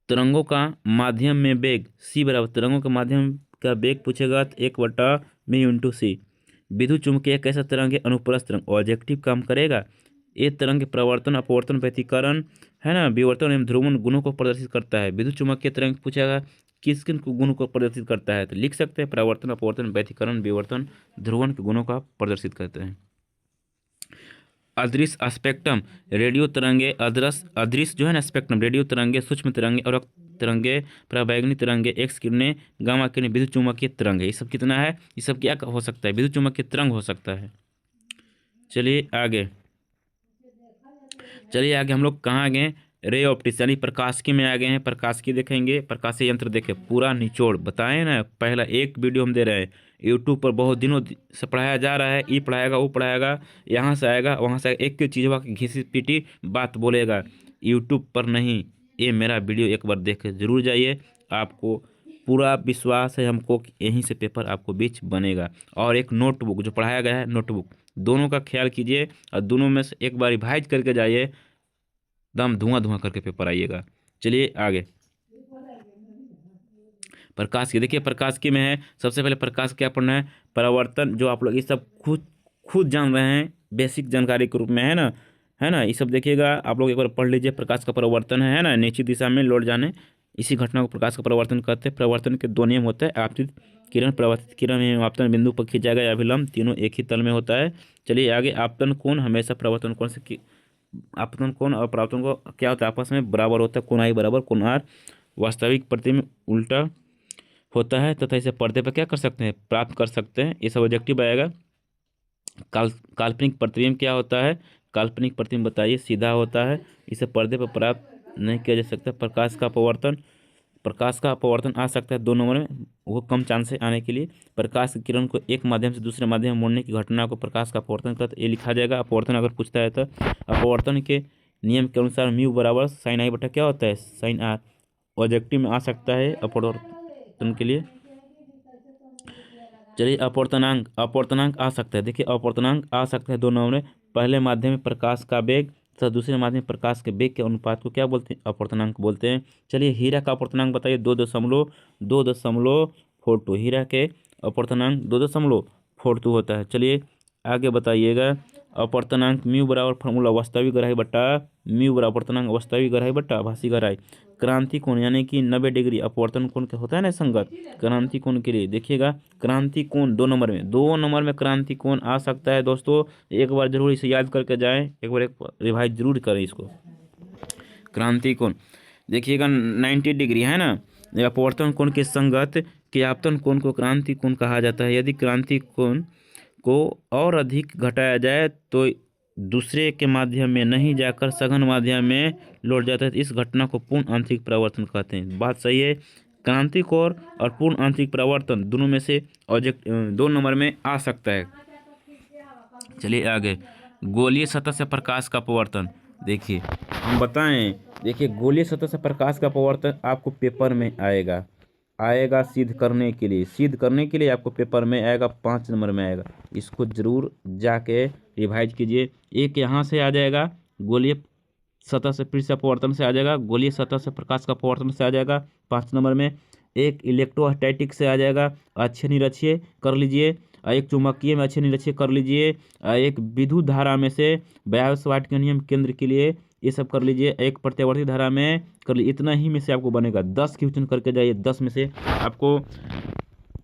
तरंगों का माध्यम में वेग सी बराबर, तरंगों का माध्यम का वेग पूछेगा तो 1/μ इंटू सी। विद्युत चुम्बकीय कैसा तरंग है अनुप्रस्थ तरंग, ऑब्जेक्टिव काम करेगा। ये तरंग के प्रवर्तन अपवर्तन व्यतिकरण है ना, विवर्तन एवं ध्रुवण गुणों को प्रदर्शित करता है। विद्युत चुम्बकीय तरंग पूछेगा किस किन गुणों को प्रदर्शित करता है, तो लिख सकते हैं प्रवर्तन अपवर्तन व्यतिकरण विवर्तन ध्रुवण के गुणों का प्रदर्शित करते हैं। अदृश्य स्पेक्ट्रम रेडियो तरंगे, अदृश्य जो है ना स्पेक्ट्रम, रेडियो तरंगे, सूक्ष्म तरंगे और तरंगे, पराबैंगनी तरंगे, एक्स किरणें, गामा किरणें, विद्युत चुम्बकीय तरंग है। ये सब कितना है, ये सब क्या हो सकता है विद्युत चुम्बकीय तरंग हो सकता है। चलिए आगे हम लोग कहाँ गए, रे ऑप्टिक्स यानी प्रकाशिकी में आ गए हैं। प्रकाशिकी देखेंगे, प्रकाशीय यंत्र देखें, पूरा निचोड़ बताएं ना। पहला एक वीडियो हम दे रहे हैं, यूट्यूब पर बहुत दिनों से पढ़ाया जा रहा है, ये पढ़ाएगा वो पढ़ाएगा, यहाँ से आएगा वहाँ से आएगा, एक एक चीज़ की घिसी पिटी बात बोलेगा, यूट्यूब पर नहीं। ये मेरा वीडियो एक बार देख के जरूर जाइए, आपको पूरा विश्वास है हमको कि यहीं से पेपर आपको बीच बनेगा। और एक नोटबुक जो पढ़ाया गया है, नोटबुक दोनों का ख्याल कीजिए और दोनों में से एक बार रिवाइज करके जाइए, दम धुआं धुआं करके पेपर आइएगा। चलिए आगे, प्रकाश की देखिए, प्रकाश की में है सबसे पहले प्रकाश क्या पढ़ना है, परावर्तन, जो आप लोग ये सब खुद खुद जान रहे हैं, बेसिक जानकारी के रूप में है ना, ये सब देखिएगा आप लोग एक बार पढ़ लीजिए। प्रकाश का परावर्तन है ना, नीचे दिशा में लौट जाने, इसी घटना को प्रकाश का परावर्तन कहते हैं। परावर्तन के दो नियम होते हैं, आपतित किरण, परावर्तित किरण में आपतन बिंदु पर खींचा गया अभिलंब, तीनों एक ही तल में होता है। चलिए आगे, आपतन कोण हमेशा परावर्तन कोण से, आपतन कोण और परावर्तन को क्या होता है, आपस में बराबर होता है, कोण आई बराबर कोण आर, वास्तविक प्रतिबिंब उल्टा होता है तथा इसे पर्दे पर क्या कर सकते हैं, प्राप्त कर सकते हैं। ये सब ऑब्जेक्टिव आएगा। काल्पनिक प्रतिबिंब क्या होता है, काल्पनिक प्रतिबिंब बताइए, सीधा होता है, इसे पर्दे पर प्राप्त नहीं किया जा सकता। प्रकाश का अपवर्तन आ सकता है 2 नंबर में, वो कम चांस है आने के लिए। प्रकाश की किरण को एक माध्यम से दूसरे माध्यम में मोड़ने की घटना को प्रकाश का अपवर्तन कहते हैं। ये लिखा जाएगा अपवर्तन अगर पूछता है तो। अपवर्तन के नियम के अनुसार म्यू बराबर साइन आई बटा क्या होता है, साइन आर, ऑब्जेक्टिव में आ सकता है अपवर्तन के लिए। चलिए अपवर्तनांक, अपवर्तनांक आ सकता है, देखिए अपवर्तनांक आ सकता है 2 नंबर में, पहले माध्यम में प्रकाश का वेग तथा दूसरे माध्यम में प्रकाश के वेग के अनुपात को क्या बोलते हैं, अपवर्तनांक बोलते हैं। चलिए हीरा का अपवर्तनांक बताइए, 2.42, हीरा के अपवर्तनांक 2.42 होता है। चलिए आगे बताइएगा, अपवर्तनांक म्यू बराबर फॉर्मूला वास्तविक गहराई बट्टा म्यू बराबर अपवर्तनांक वास्तविक गहराई बट्टा आभासी गहराई। क्रांति कोण यानी कि 90 डिग्री अपवर्तन कोण के होता है ना संगत, क्रांति कोण के लिए देखिएगा, क्रांति कोण 2 नंबर में क्रांति कोण आ सकता है दोस्तों, एक बार जरूर इसे याद करके जाएं, एक बार रिवाइज जरूर करें इसको। क्रांति कोण देखिएगा 90 डिग्री है ना, अपवर्तन कोण के संगत के आपतन कोण को क्रांति कोण कहा जाता है। यदि क्रांति कोण को और अधिक घटाया जाए तो दूसरे के माध्यम में नहीं जाकर सघन माध्यम में लौट जाता है, तो इस घटना को पूर्ण आंतरिक परावर्तन कहते हैं। बात सही है, क्रांतिक कोण और पूर्ण आंतरिक परावर्तन दोनों में से ऑब्जेक्ट 2 नंबर में आ सकता है। चलिए आगे, गोलीय सतह से प्रकाश का अपवर्तन देखिए, हम बताएं, देखिए गोलीय सतह से प्रकाश का अपवर्तन आपको पेपर में आएगा सिद्ध करने के लिए आपको पेपर में आएगा, 5 नंबर में आएगा। इसको जरूर जाके रिवाइज कीजिए। एक यहाँ से आ जाएगा, गोलीय सतह से फिर से अपवर्तन से आ जाएगा, गोलीय सतह से प्रकाश का अपवर्तन से आ जाएगा 5 नंबर में। एक इलेक्ट्रोस्टैटिक से आ जाएगा, अच्छे निरक्षीय कर लीजिए, एक चुंबकीय में अच्छे निरक्षीय कर लीजिए, एक विद्युत धारा में से बायोसवाट के नियम केंद्र के लिए ये सब कर लीजिए, एक प्रत्यावर्ती धारा में कर लीजिए। इतना ही में से आपको बनेगा, 10 क्वेश्चन करके जाइए, 10 में से आपको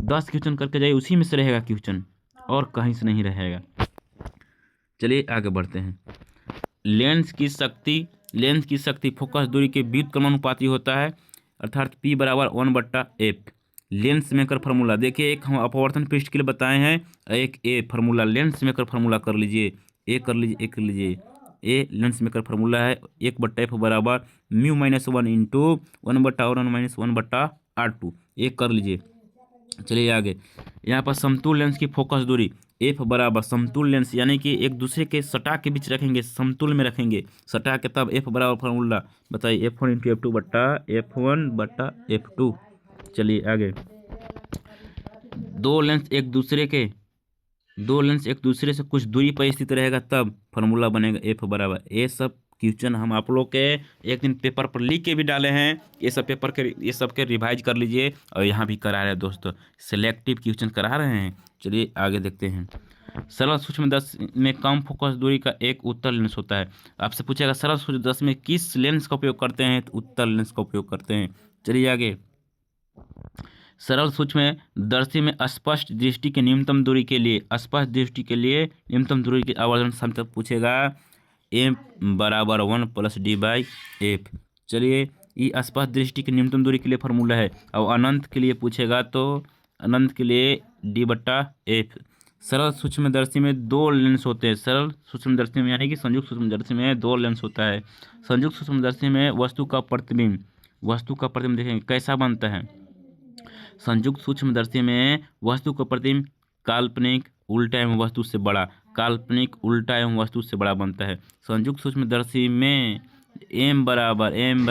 10 क्वेश्चन करके जाइए, उसी में से रहेगा क्वेश्चन और कहीं से नहीं रहेगा। चलिए आगे बढ़ते हैं। लेंस की शक्ति फोकस दूरी के व्युत्क्रमानुपाती होता है, अर्थात P बराबर 1/f। लेंस मेकर फार्मूला देखिए, एक हम अपवर्तन पृष्ठ के लिए बताए हैं, एक ए फार्मूला लेंस मेकर फार्मूला कर लीजिए, ए लेंस मेकर फार्मूला है 1/f बराबर μ-1 इंटू 1/1-1/r2, एक कर लीजिए। चलिए आगे, यहाँ पर समतुल लेंस की फोकस दूरी एफ बराबर, समतुल लेंस यानी कि एक दूसरे के सटा के बीच रखेंगे, समतुल में रखेंगे सटा के, तब एफ बराबर फार्मूला बताइए F1 इंटू F2 बट्टा F1/F2। चलिए आगे, दो लेंस एक दूसरे से कुछ दूरी पर स्थित रहेगा तब फार्मूला बनेगा F बराबर। ये सब क्वेश्चन हम आप लोग के एक दिन पेपर पर लिख के भी डाले हैं, ये सब के रिवाइज कर लीजिए, और यहाँ भी करा रहे हैं दोस्तों, सिलेक्टिव क्वेश्चन करा रहे हैं। चलिए आगे देखते हैं। सरल सूक्ष्म 10 में कम फोकस दूरी का एक उत्तल लेंस होता है। आपसे पूछेगा सरल सूक्ष्म 10 में किस लेंस का उपयोग करते हैं, तो उत्तल लेंस का उपयोग करते हैं। चलिए आगे, सरल सूक्ष्म दर्शी में स्पष्ट दृष्टि की न्यूनतम दूरी के लिए न्यूनतम दूरी की आवर्धन क्षमता पूछेगा, m बराबर 1 + d/f। चलिए, ये स्पष्ट दृष्टि की न्यूनतम दूरी के लिए फार्मूला है, और अनंत के लिए पूछेगा तो अनंत के लिए d/f सरल सूक्ष्मदर्शी में दो लेंस होते हैं। सरल सूक्ष्मदर्शी में यानी कि संयुक्त सूक्ष्मदर्शी में दो लेंस होता है। संयुक्त सूक्ष्मदर्शी में वस्तु का प्रतिबिंब देखेंगे कैसा बनता है। संयुक्त सूक्ष्मदर्शी में वस्तु का प्रतिबिंब काल्पनिक उल्टा एवं वस्तु से बड़ा, काल्पनिक उल्टा एवं वस्तु से बड़ा बनता है। संयुक्त सूक्ष्मदर्शी में m बराबर M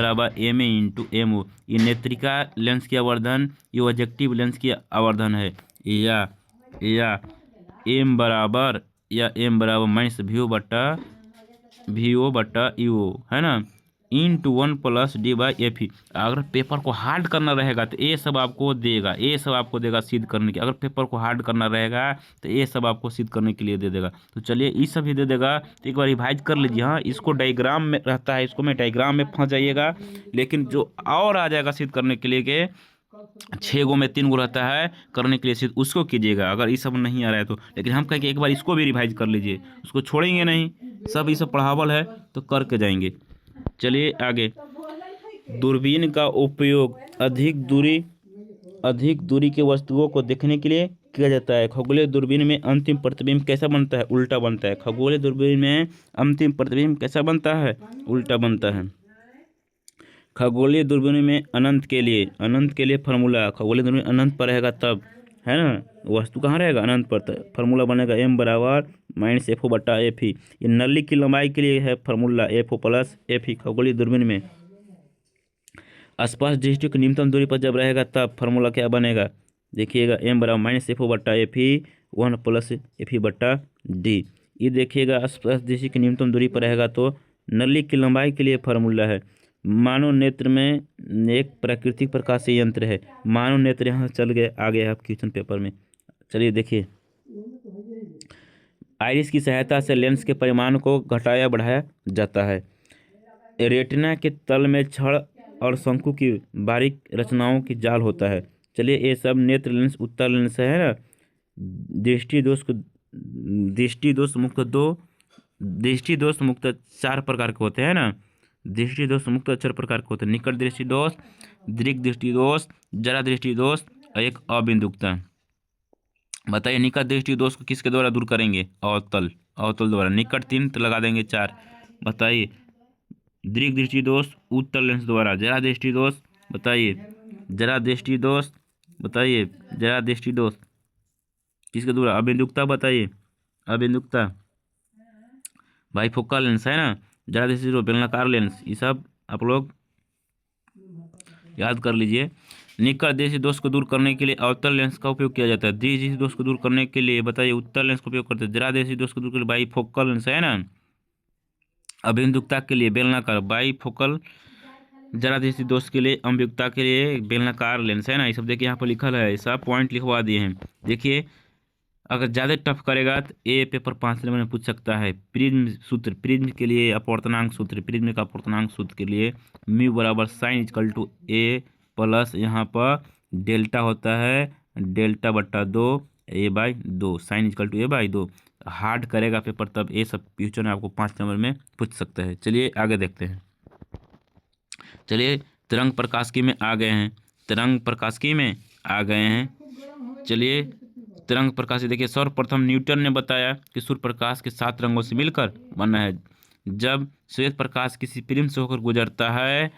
A into M O, ये नेत्रिका लेंस की आवर्धन, ये ऑब्जेक्टिव लेंस की आवर्धन है। या m बराबर माइनस वी ओ बटा यू है ना, इंटू 1+d/f। अगर पेपर को हार्ड करना रहेगा तो ये सब आपको देगा सिद्ध करने के। अगर पेपर को हार्ड करना रहेगा तो ये सब आपको सिद्ध करने के लिए दे देगा। तो चलिए ये सब ही दे देगा तो एक बार रिवाइज कर लीजिए। हाँ, इसको डायग्राम में रहता है, इसको मैं डायग्राम में फंस जाइएगा, लेकिन जो और आ जाएगा सिद्ध करने के लिए के 6 गो में 3 गो रहता है करने के लिए सिर्फ उसको कीजिएगा, अगर ये सब नहीं आ रहा है तो। लेकिन हम कहेंगे एक बार इसको भी रिवाइज कर लीजिए, उसको छोड़ेंगे नहीं, सब ये सब पढ़ावल है तो करके जाएंगे। चलिए आगे। दूरबीन का उपयोग अधिक दूरी के वस्तुओं को देखने के लिए किया जाता है। खगोलीय दूरबीन में अंतिम प्रतिबिंब कैसा बनता है, उल्टा बनता है। खगोलीय दूरबीन में अंतिम प्रतिबिंब कैसा बनता है, उल्टा बनता है। खगोलीय दूरबीन में अनंत के लिए फार्मूला, खगोलीय दूरबीन अनंत पर रहेगा तब, है ना, वस्तु कहाँ रहेगा, अनंत पर, फार्मूला बनेगा m बराबर -FO बटा FE। ये नली की लंबाई के लिए है फार्मूला FO प्लस FE। खगोलीय दूरबीन में स्पर्श दृष्टि की न्यूनतम दूरी पर जब रहेगा तब फार्मूला क्या बनेगा, देखिएगा m बराबर -FO बटा FE 1+FE बटा D। ये देखिएगा स्पर्श दृष्टि की न्यूनतम दूरी पर रहेगा तो नली की लंबाई के लिए फार्मूला है। मानव नेत्र में एक प्राकृतिक प्रकाशीय यंत्र है। मानव नेत्र यहाँ चल गए, आ गए आप क्वेश्चन पेपर में। चलिए देखिए, आइरिस की सहायता से लेंस के परिमाण को घटाया बढ़ाया जाता है। रेटिना के तल में छड़ और शंकु की बारीक रचनाओं की जाल होता है। चलिए ये सब नेत्र लेंस उत्तल लेंस है ना। दृष्टि दोष मुक्त 4 प्रकार के होते हैं ना। दृष्टि दोष मुक्त 4 प्रकार के होते हैं। निकट दृष्टि दोष, दीर्घ दृष्टि दोष, जरा दृष्टि दोष और एक अबिंदुकता। बताइए निकट दृष्टि दोष को किसके द्वारा दूर करेंगे, अवतल द्वारा। निकट 3 तो लगा देंगे 4। बताइए दीर्घ दृष्टि दोष उत्तल लेंस द्वारा। जरा दृष्टि दोष बताइए, जरा दृष्टि दोष किसके द्वारा, अबिंदुकता बताइए, अबिंदुकता बाइफोकल लेंस है ना। जरा दृष्टि दोष बेलनाकार लेंस, ये सब आप लोग याद कर लीजिए। निकट दृष्टि दोष को दूर करने के लिए अवतल लेंस का उपयोग किया जाता है। दृष्टि दृष्टि दोष को दूर करने के लिए बताइए उत्तल लेंस का उपयोग करते हैं। जरा दृष्टि दोष को दूर करने के लिए बाइफोकल लेंस है ना। अभिमुखता के लिए बेलनाकार बाइफोकल, जरा दृष्टि दोष के लिए अभिमुखता के लिए बेलनाकार लेंस है ना। ये सब देखिए यहाँ पर लिखल है, सब पॉइंट लिखवा दिए हैं। देखिए अगर ज़्यादा टफ करेगा तो ये पेपर 5 नंबर में पूछ सकता है। प्रिज्म के लिए अपवर्तनांक सूत्र, प्रिज्म का अपवर्तनांक सूत्र के लिए म्यू बराबर sine equal to A plus यहाँ पर डेल्टा होता है डेल्टा बट्टा 2 a/2, sine equal to a/2। Hard करेगा पेपर तब ये सब क्वेश्चन आपको 5 नंबर में पूछ सकता है। चलिए आगे देखते हैं। चलिए तरंग प्रकाशिकी में आ गए हैं। चलिए तरंग प्रकाश देखिए, सर्वप्रथम न्यूटन ने बताया कि सूर्य प्रकाश के 7 रंगों से मिलकर बना है। जब श्वेत प्रकाश किसी प्रिज्म से होकर गुजरता है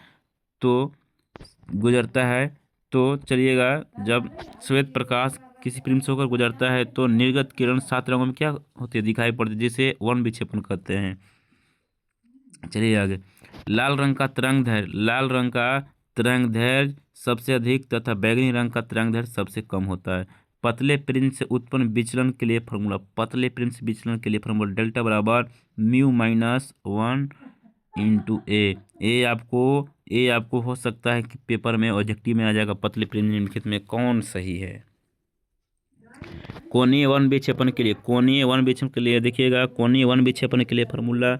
तो चलिएगा, जब श्वेत प्रकाश किसी प्रिज्म से होकर गुजरता है तो निर्गत किरण 7 रंगों में क्या होती है, दिखाई पड़ती है, जिसे वर्ण विक्षेपण कहते हैं। चलिए आगे। लाल रंग का तरंगदैर्घ्य सबसे अधिक तथा बैंगनी रंग का तरंगदैर्घ्य सबसे कम होता है। पतले प्रिज्म से उत्पन्न विचलन के लिए फार्मूला, डेल्टा बराबर μ-1 इंटू ए। ये आपको हो सकता है कि पेपर में ऑब्जेक्टिव में आ जाएगा। पतले प्रिज्म निम्नलिखित में कौन सही है। कोणीय वन विक्षेपण के लिए देखिएगा, कोणीय वन विक्षेपण के लिए फार्मूला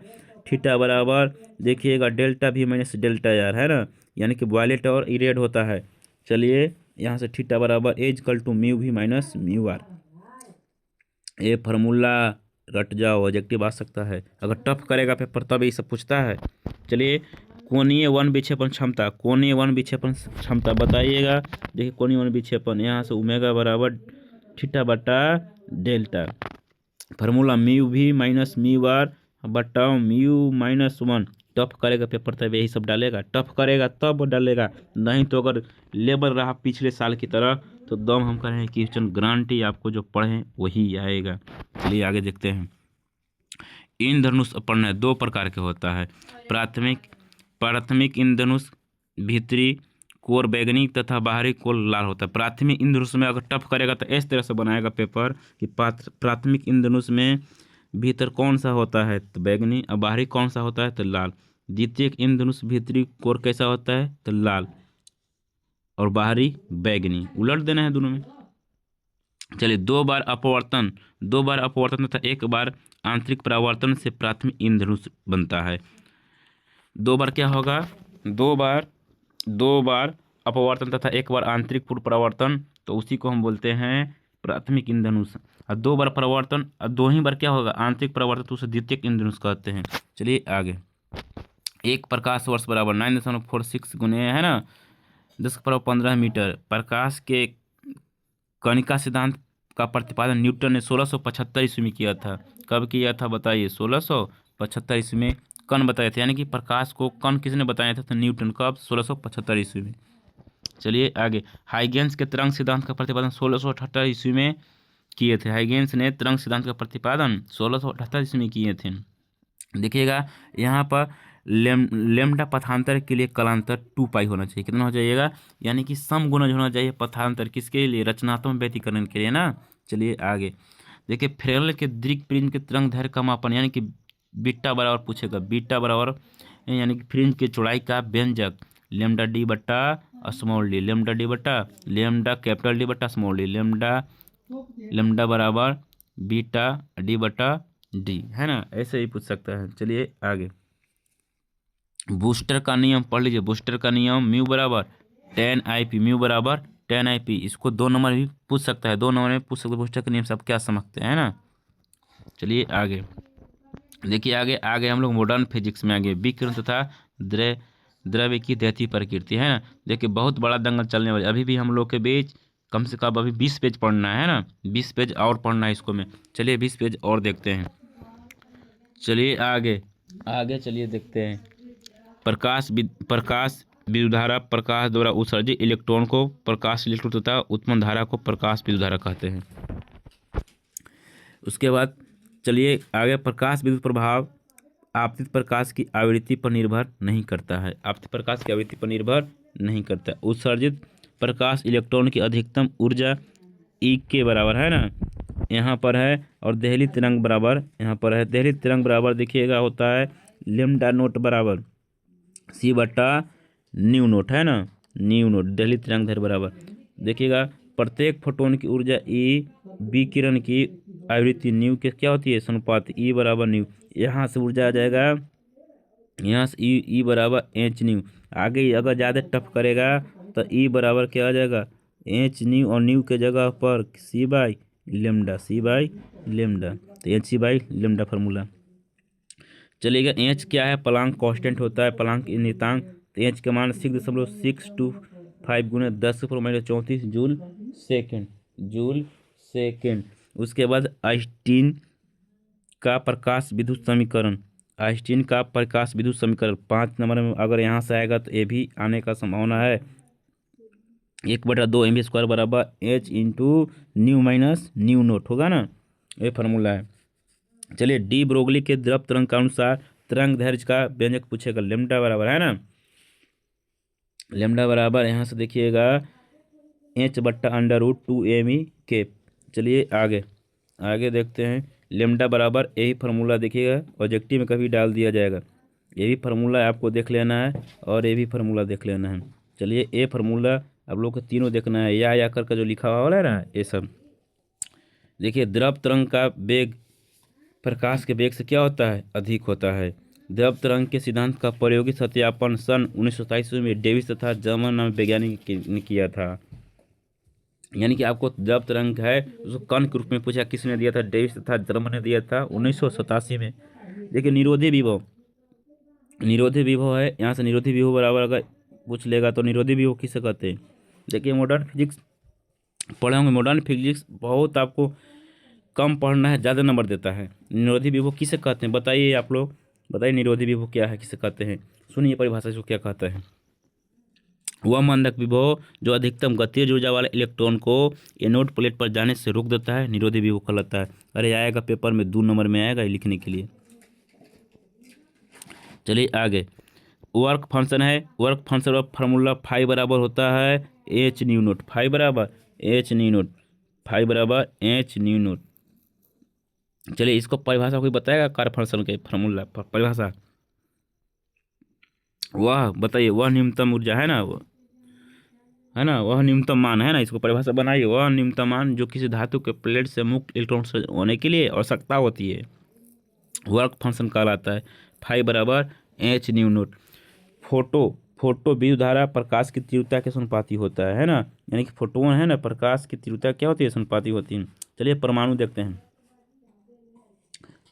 थीटा बराबर देखिएगा डेल्टा भी माइनस डेल्टा आर है ना, यानी कि वायलेट और इरेड होता है। चलिए यहाँ से थीटा बराबर = म्यू भी माइनस म्यू आर। ये फार्मूला रट जाओ, ऑब्जेक्टिव आ सकता है। अगर टफ करेगा पेपर तब ये सब पूछता है। चलिए कोणीय वन विक्षेपण क्षमता बताइएगा। देखिए कोणीय वन विक्षेपण यहाँ से ओमेगा बराबर थीटा बटा डेल्टा। फार्मूला म्यू भी माइनस म्यू आर बटा म्यू माइनस 1। टफ करेगा पेपर तब यही सब डालेगा, टफ करेगा तब डालेगा, नहीं तो अगर लेवल रहा पिछले साल की तरह तो दम हम करें क्वेश्चन गारंटी आपको जो पढ़ें वही आएगा। चलिए आगे देखते हैं। इंद्रधनुष पढ़ना 2 प्रकार के होता है। प्राथमिक इंद्रधनुष भीतरी कोर बैगनी तथा बाहरी कोर लाल होता है। प्राथमिक इंद्रधनुष में अगर टफ करेगा तो इस तरह से बनाएगा पेपर कि प्राथमिक इंद्रधनुष में भीतर कौन सा होता है तो बैगनी और बाहरी कौन सा होता है तो लाल। द्वितीयक इंद्रधनुष भीतरी कोर कैसा होता है तो लाल और बाहरी बैगनी, उलट देना है दोनों में। चलिए 2 बार अपवर्तन तथा 1 बार आंतरिक परावर्तन से प्राथमिक इंद्रधनुष बनता है। 2 बार क्या होगा, 2 बार अपवर्तन तथा 1 बार आंतरिक पूर्व परावर्तन, तो उसी को हम बोलते हैं प्राथमिक इंद्रधनुष। और 2 बार परावर्तन और 2 ही बार क्या होगा आंतरिक परावर्तन, तो उसे द्वितीयक इंद्रधनुष कहते हैं। चलिए आगे। 1 प्रकाश वर्ष बराबर 9.46 गुने है ना 10⁻15 मीटर। प्रकाश के कणिका सिद्धांत का प्रतिपादन न्यूटन ने 1675 ईस्वी में किया था। कब किया था बताइए, 1675 ईस्वी में कण बताए थे, यानी कि प्रकाश को कण किसने बताया था तो न्यूटन। कब, 1675 ईस्वी में। चलिए आगे। हाइगेंस के तरंग सिद्धांत का प्रतिपादन 1678 ईस्वी में किए थे। हाइगेंस ने तरंग सिद्धांत का प्रतिपादन 1678 ईस्वी में किए थे। देखिएगा यहाँ पर लेमडा पथांतर के लिए कलांतर 2 पाई होना चाहिए। कितना हो जाइएगा, यानी कि समगुणज होना चाहिए पथांतर किसके लिए, रचनात्मक व्यतिकरण के लिए ना। चलिए आगे देखिए। फ्रेनेल के दृक्-प्रिंज के तरंग दैर्घ्य का मापन, यानी कि बीटा बराबर पूछेगा, बीटा बराबर यानी कि फ्रिंज की चौड़ाई का व्यंजक लेमडा डी बट्टा स्मॉल डी, लेमडा डी बट्टा लेमडा कैपिटल डी बट्टा स्मॉल डी, लेमडा बराबर बीटा डी बट्टा डी, है ना, ऐसे ही पूछ सकता है। चलिए आगे। बूस्टर का नियम पढ़ लीजिए। बूस्टर का नियम म्यू बराबर 10 IP, म्यू बराबर 10 IP। इसको 2 नंबर भी पूछ सकता है, 2 नंबर में पूछ सकते। बूस्टर के नियम से आप क्या समझते हैं ना। चलिए आगे देखिए। आगे हम लोग मॉडर्न फिजिक्स में आगे विकिरण तथा द्रव्य की दैथी प्रकृति, है ना। देखिए बहुत बड़ा दंगल चलने वाला, अभी भी हम लोग के बीच कम से कम अभी 20 पेज पढ़ना है ना, 20 पेज और पढ़ना है इसको में। चलिए 20 पेज और देखते हैं। चलिए आगे चलिए देखते हैं। प्रकाश विद्युत धारा प्रकाश द्वारा उत्सर्जित इलेक्ट्रॉन को प्रकाश इलेक्ट्रॉन तथा उत्पन्न धारा को प्रकाश विद्युत धारा कहते हैं। उसके बाद चलिए आगे। प्रकाश विद्युत प्रभाव आपतित प्रकाश की आवृत्ति पर निर्भर नहीं करता है। आपतित प्रकाश की आवृत्ति पर निर्भर नहीं करता। उत्सर्जित प्रकाश इलेक्ट्रॉन की अधिकतम ऊर्जा E के बराबर है ना, यहाँ पर है। और देहली तरंग बराबर यहाँ पर है। देहली तरंग बराबर देखिएगा होता है लेमडा नोट बराबर C बट्टा न्यू नोट, है ना, न्यू नोट। देहली तरंग दैर्घ्य बराबर देखिएगा प्रत्येक फोटोन की ऊर्जा E विकिरण की आवृत्ति न्यू के क्या होती है अनुपात, E बराबर न्यू। यहाँ से ऊर्जा आ जाएगा, यहाँ से E बराबर H न्यू। आगे अगर ज़्यादा टफ करेगा तो E बराबर क्या आ जाएगा H न्यू, और न्यू के जगह पर C बाई लेमडा, तो H बाई लेमडा फार्मूला। चलिएगा H क्या है, प्लांक कांस्टेंट होता है, प्लांक नियतांक। तो H का मान 6.625 गुने 10⁻34 जूल सेकेंड। उसके बाद आइंस्टीन का प्रकाश विद्युत समीकरण, 5 नंबर में अगर यहाँ से आएगा तो ये भी आने का संभावना है। 1/2 mv² बराबर H into new minus new note होगा ना, ये फार्मूला है। चलिए डी ब्रोगली के द्रव तरंग का अनुसार तरंग दैर्घ्य का व्यंजक पूछेगा, लेमडा बराबर है ना, लेमडा बराबर यहाँ से देखिएगा H/√2mE। चलिए आगे देखते हैं। लेमडा बराबर यही फार्मूला देखिएगा, ऑब्जेक्टिव में कभी डाल दिया जाएगा। ये भी फार्मूला आपको देख लेना है और ये भी फार्मूला देख लेना है। चलिए ये फार्मूला आप लोग को तीनों देखना है, या करके जो लिखा हुआ है ना ये सब। देखिए द्रव तरंग का वेग प्रकाश के वेग से क्या होता है, अधिक होता है। द्रव तरंग के सिद्धांत का प्रायोगिक सत्यापन सन 1927 में डेविस तथा जर्मन नामक वैज्ञानिक ने किया था। यानी कि आपको द्रव तरंग है उसको कण के रूप में पूछा, किसने दिया था, डेविस तथा जर्मन ने दिया था 1987 में। देखिए निरोधी विभव है, यहाँ से निरोधी विभव बराबर अगर पूछ लेगा तो निरोधी विभव किसे कहते हैं। देखिए मॉडर्न फिजिक्स पढ़े होंगे, मॉडर्न फिजिक्स बहुत आपको कम पढ़ना है ज़्यादा नंबर देता है। निरोधी विभव किसे कहते हैं बताइए, आप लोग बताइए निरोधी विभव क्या है, किसे कहते हैं। सुनिए परिभाषा इसको क्या कहता है। वह मानक विभव जो अधिकतम गतिज ऊर्जा वाले इलेक्ट्रॉन को एनोड प्लेट पर जाने से रोक देता है, निरोधी विभव कहलाता है। अरे आएगा पेपर में 2 नंबर में आएगा लिखने के लिए। चलिए आगे, वर्क फंक्शन है। वर्क फंक्शन का फार्मूला फाई बराबर होता है एच न्यू नोट। फाई बराबर एच न्यू नोट, फाई बराबर एच न्यू नोट। चलिए इसको परिभाषा कोई बताएगा, कार्य फंक्शन के फार्मूला परिभाषा। वह बताइए, वह न्यूनतम ऊर्जा है ना, वो है ना, वह न्यूनतम मान है ना, इसको परिभाषा बनाइए। वह न्यूनतम मान जो किसी धातु के प्लेट से मुक्त इलेक्ट्रॉन से होने के लिए आवश्यकता होती है, वर्क फंक्शन कहलाता है। फाई बराबर एच न्यू नोट। फोटो विद्युत धारा प्रकाश की तीव्रता के समानुपाती होता है ना, यानी कि फोटोन है ना, प्रकाश की तीव्रता क्या होती है, समानुपाती होती है। चलिए परमाणु देखते हैं।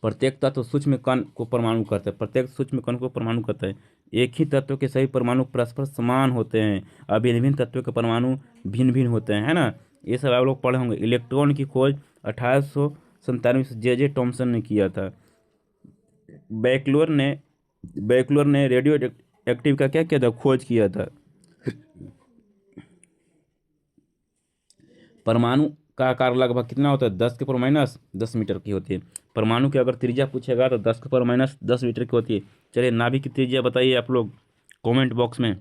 प्रत्येक तत्व सूक्ष्म कण को परमाणु कहते हैं। प्रत्येक सूक्ष्म कण को परमाणु कहते हैं। एक ही तत्व के सभी परमाणु परस्पर समान होते हैं, और भिन्न भिन्न तत्वों के परमाणु भिन्न भिन्न होते हैं, है ना। ये सब आप लोग पढ़े होंगे। इलेक्ट्रॉन की खोज 1897 से जे टॉमसन ने किया था। बैकलर ने रेडियो एक्टिव का क्या किया था, खोज किया था। परमाणु का आकार लगभग कितना होता है, 10⁻⁻10 मीटर की होती है। परमाणु की अगर त्रिज्या पूछेगा तो 10⁻⁻10 मीटर की होती है। चलिए नाभिक की त्रिज्या बताइए आप लोग कमेंट बॉक्स में।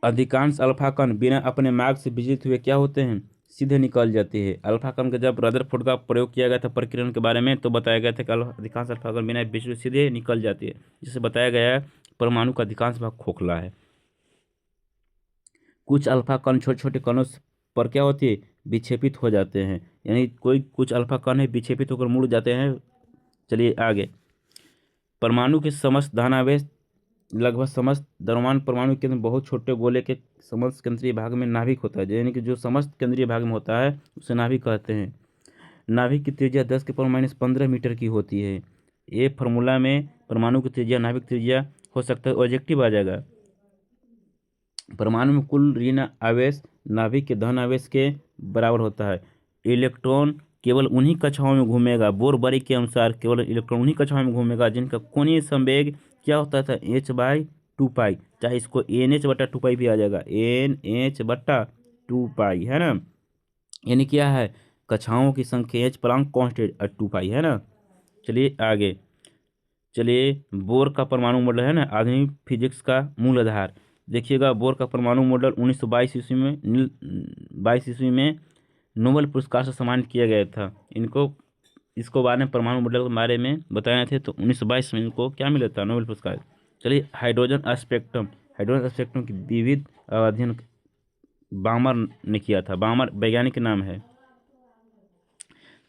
अधिकांश अल्फा कण बिना अपने मार्ग से विचलित हुए क्या होते हैं, सीधे निकल जाते हैं। अल्फा कण का जब रदरफोर्ड का प्रयोग किया गया था प्रकीर्णन के बारे में, तो बताया गया था कि अधिकांश अल्फा कण बिना विचलित सीधे निकल जाती है, जिसे बताया गया है परमाणु का अधिकांश भाग खोखला है। कुछ अल्फा कण छोटे छोटे कणों पर क्या होती है, विक्षेपित हो जाते हैं, यानी कुछ अल्फा कण है विक्षेपित होकर मुड़ जाते हैं। चलिए आगे, परमाणु के समस्त धनावेश लगभग समस्त द्रव्यमान परमाणु के अंदर बहुत छोटे गोले के समस्त केंद्रीय भाग में नाभिक होता है, यानी कि जो समस्त केंद्रीय भाग में होता है उसे नाभिक कहते हैं। नाभिक की त्रिज्या 10⁻⁻15 मीटर की होती है। ये फार्मूला में परमाणु की त्रिज्या नाभिक त्रिज्या हो सकता है ऑब्जेक्टिव आ जाएगा। परमाणु में कुल ऋण आवेश नाभिक के धन आवेश के बराबर होता है। इलेक्ट्रॉन केवल उन्हीं कक्षाओं में घूमेगा, बोर-बरी के अनुसार केवल इलेक्ट्रॉन उन्हीं कक्षाओं में घूमेगा जिनका कोणीय संवेग क्या होता था, h/2π। चाहे इसको NH/2π भी आ जाएगा, NH/2π, है ना। यानी क्या है, कक्षाओं की संख्या h प्लांक कांस्टेंट 2π, है ना। चलिए आगे, चलिए बोर का परमाणु मॉडल है ना, आधुनिक फिजिक्स का मूल आधार। देखिएगा बोर का परमाणु मॉडल 1922 ईस्वी में नोबेल पुरस्कार से सम्मानित किया गया था। इसको बाद में परमाणु मॉडल के बारे में बताए थे, तो 1922 में इनको क्या मिला था, नोबेल पुरस्कार। चलिए हाइड्रोजन स्पेक्ट्रम की विविध अध्ययन बामर ने किया था। बामर वैज्ञानिक नाम है।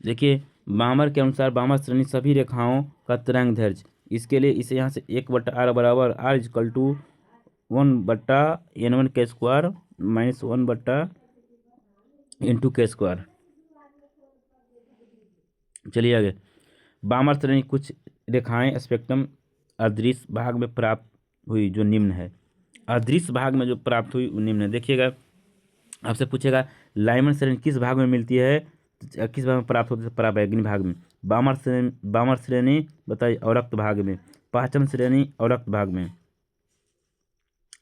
देखिए बामर के अनुसार बामर श्रेणी सभी रेखाओं का तरंग दैर्ध्य, इसके लिए इसे यहाँ से 1/r बराबर r इक्वल टू 1/n1 के स्क्वायर माइनस 1/n2 के स्क्वायर। चलिए आगे, बामर श्रेणी कुछ रेखाएं स्पेक्ट्रम अदृश्य भाग में प्राप्त हुई जो निम्न है। अदृश्य भाग में जो प्राप्त हुई वो निम्न है। देखिएगा आपसे पूछेगा लाइमन श्रेणी किस भाग में मिलती है, किस भाग में प्राप्त होती है, पराबैंगनी भाग में। बामर श्रेणी बताइए अवरक्त भाग में। पाचन श्रेणी अवरक्त भाग में।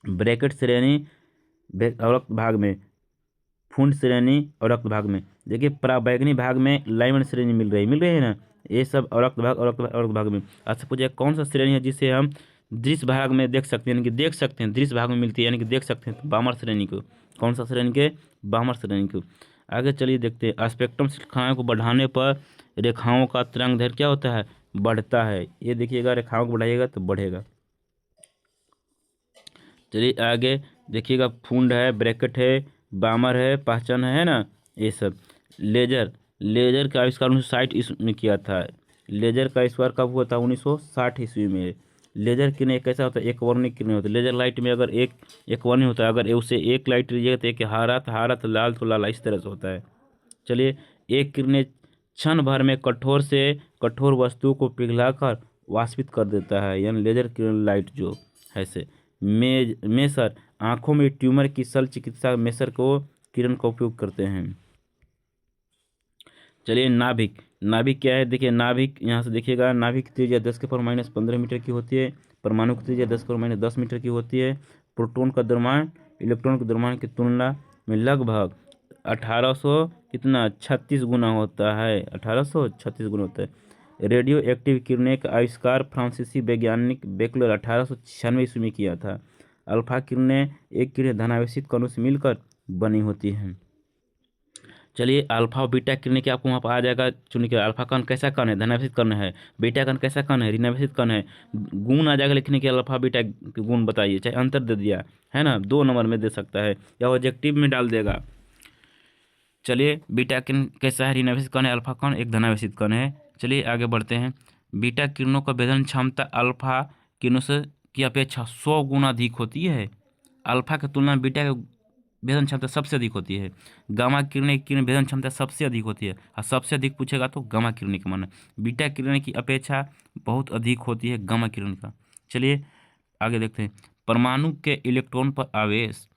ब्रैकेट श्रेणी अवरक्त भाग में। फुंड श्रेणी अवरक्त भाग में। देखिए पराबैंगनी भाग में लाइमन श्रेणी मिल रही है ना, ये सब अवरक्त भाग में। आपसे पूछेगा कौन सा श्रेणी है जिसे हम दृश्य भाग में देख सकते हैं, यानी कि देख सकते हैं, दृश्य भाग में मिलती है यानी कि देख सकते हैं, तो बामर श्रेणी को। कौन सा श्रेणी के, बामर श्रेणी को। आगे चलिए देखते हैं, स्पेक्ट्रम रेखाओं को बढ़ाने पर रेखाओं का तरंग दैर्ध्य क्या होता है, बढ़ता है। ये देखिएगा रेखाओं को बढ़ाइएगा तो बढ़ेगा। चलिए आगे देखिएगा, फुंड है, ब्रैकेट है, बामर है, पहचान है ना, ये सब। लेजर का आविष्कार 1960 ईस्वी में किया था। लेजर का आविष्कार कब हुआ था, 1960 ईस्वी में। लेजर किरण कैसा होता है, एक वर्णिक किरण होता है। लेजर लाइट में अगर एक वर्णिक होता है, अगर उसे एक लाइट लीजिएगा तो एक हरा तो लाल तो लाल, इस तरह से होता है। चलिए, एक किरण क्षण भर में कठोर से कठोर वस्तु को पिघलाकर वाष्पित कर देता है, यानी लेजर किरण लाइट जो है से। मेसर आँखों में ट्यूमर की शल्य चिकित्सा मेसर को किरण का उपयोग करते हैं। चलिए नाभिक, नाभिक क्या है देखिए, नाभिक यहाँ से देखिएगा, नाभिक की त्रिज्या 10⁻⁻15 मीटर की होती है। परमाणु की त्रिज्या 10⁻10 मीटर की होती है। प्रोटॉन का द्रव्यमान इलेक्ट्रॉन के द्रव्यमान की तुलना में लगभग 1800 कितना 36 गुना होता है, 1836 गुना होता है। रेडियो एक्टिव किरणें का आविष्कार फ्रांसीसी वैज्ञानिक बेकलर 1896 ईस्वी में किया था। अल्फा किरणें एक किरण धनावेशित कणों से मिलकर बनी होती हैं। चलिए अल्फा और बीटा किरणें के आपको वहाँ पर आ जाएगा चुन के, अल्फा कण कैसा कण है, धनावेशित कण है, बीटा कण कैसा कण है, ऋणावेशित कण है। गुण आ जाएगा लिखने के, अल्फा बीटा के गुण बताइए, चाहे अंतर दे दिया है ना, 2 नंबर में दे सकता है या ऑब्जेक्टिव में डाल देगा। चलिए बीटा किरण कैसा है, ऋणावेशित कण है, अल्फा कण एक धनावेशित कण है। चलिए आगे बढ़ते हैं। बीटा किरणों का भेदन क्षमता अल्फा किरणों से की अपेक्षा 100 गुना अधिक होती है। अल्फा की तुलना में बीटा की भेदन क्षमता सबसे अधिक होती है। गामा किरण की भेदन क्षमता सबसे अधिक होती है, और सबसे अधिक पूछेगा तो गामा किरण का माना, बीटा किरण की अपेक्षा बहुत अधिक होती है गामा किरण का। चलिए आगे देखते हैं। परमाणु के इलेक्ट्रॉन पर आवेश,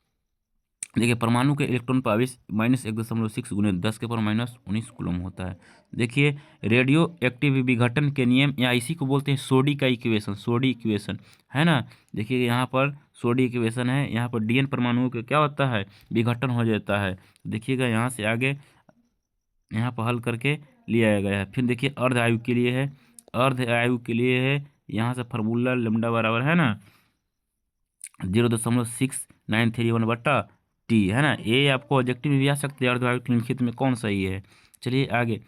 देखिए परमाणु के इलेक्ट्रॉन पर आवेश -1.6 गुने 10⁻−19 कूलम होता है। देखिए रेडियो एक्टिव विघटन के नियम, या इसी को बोलते हैं सोडी का इक्वेशन, सोडी इक्वेशन है ना। देखिए यहाँ पर सोडी इक्वेशन है, यहाँ पर डीएन परमाणुओं के क्या होता है, विघटन हो जाता है। देखिएगा यहाँ से आगे यहाँ पर हल करके लिया गया है। फिर देखिए अर्ध आयु के लिए है, अर्ध आयु के लिए है, यहाँ से फार्मूला लैम्डा बराबर है ना 0.693 है ना। ये आपको ऑब्जेक्टिव में भी आ सकते हैं, अर्धवायु निम्नलिखित में कौन सही है। चलिए आगे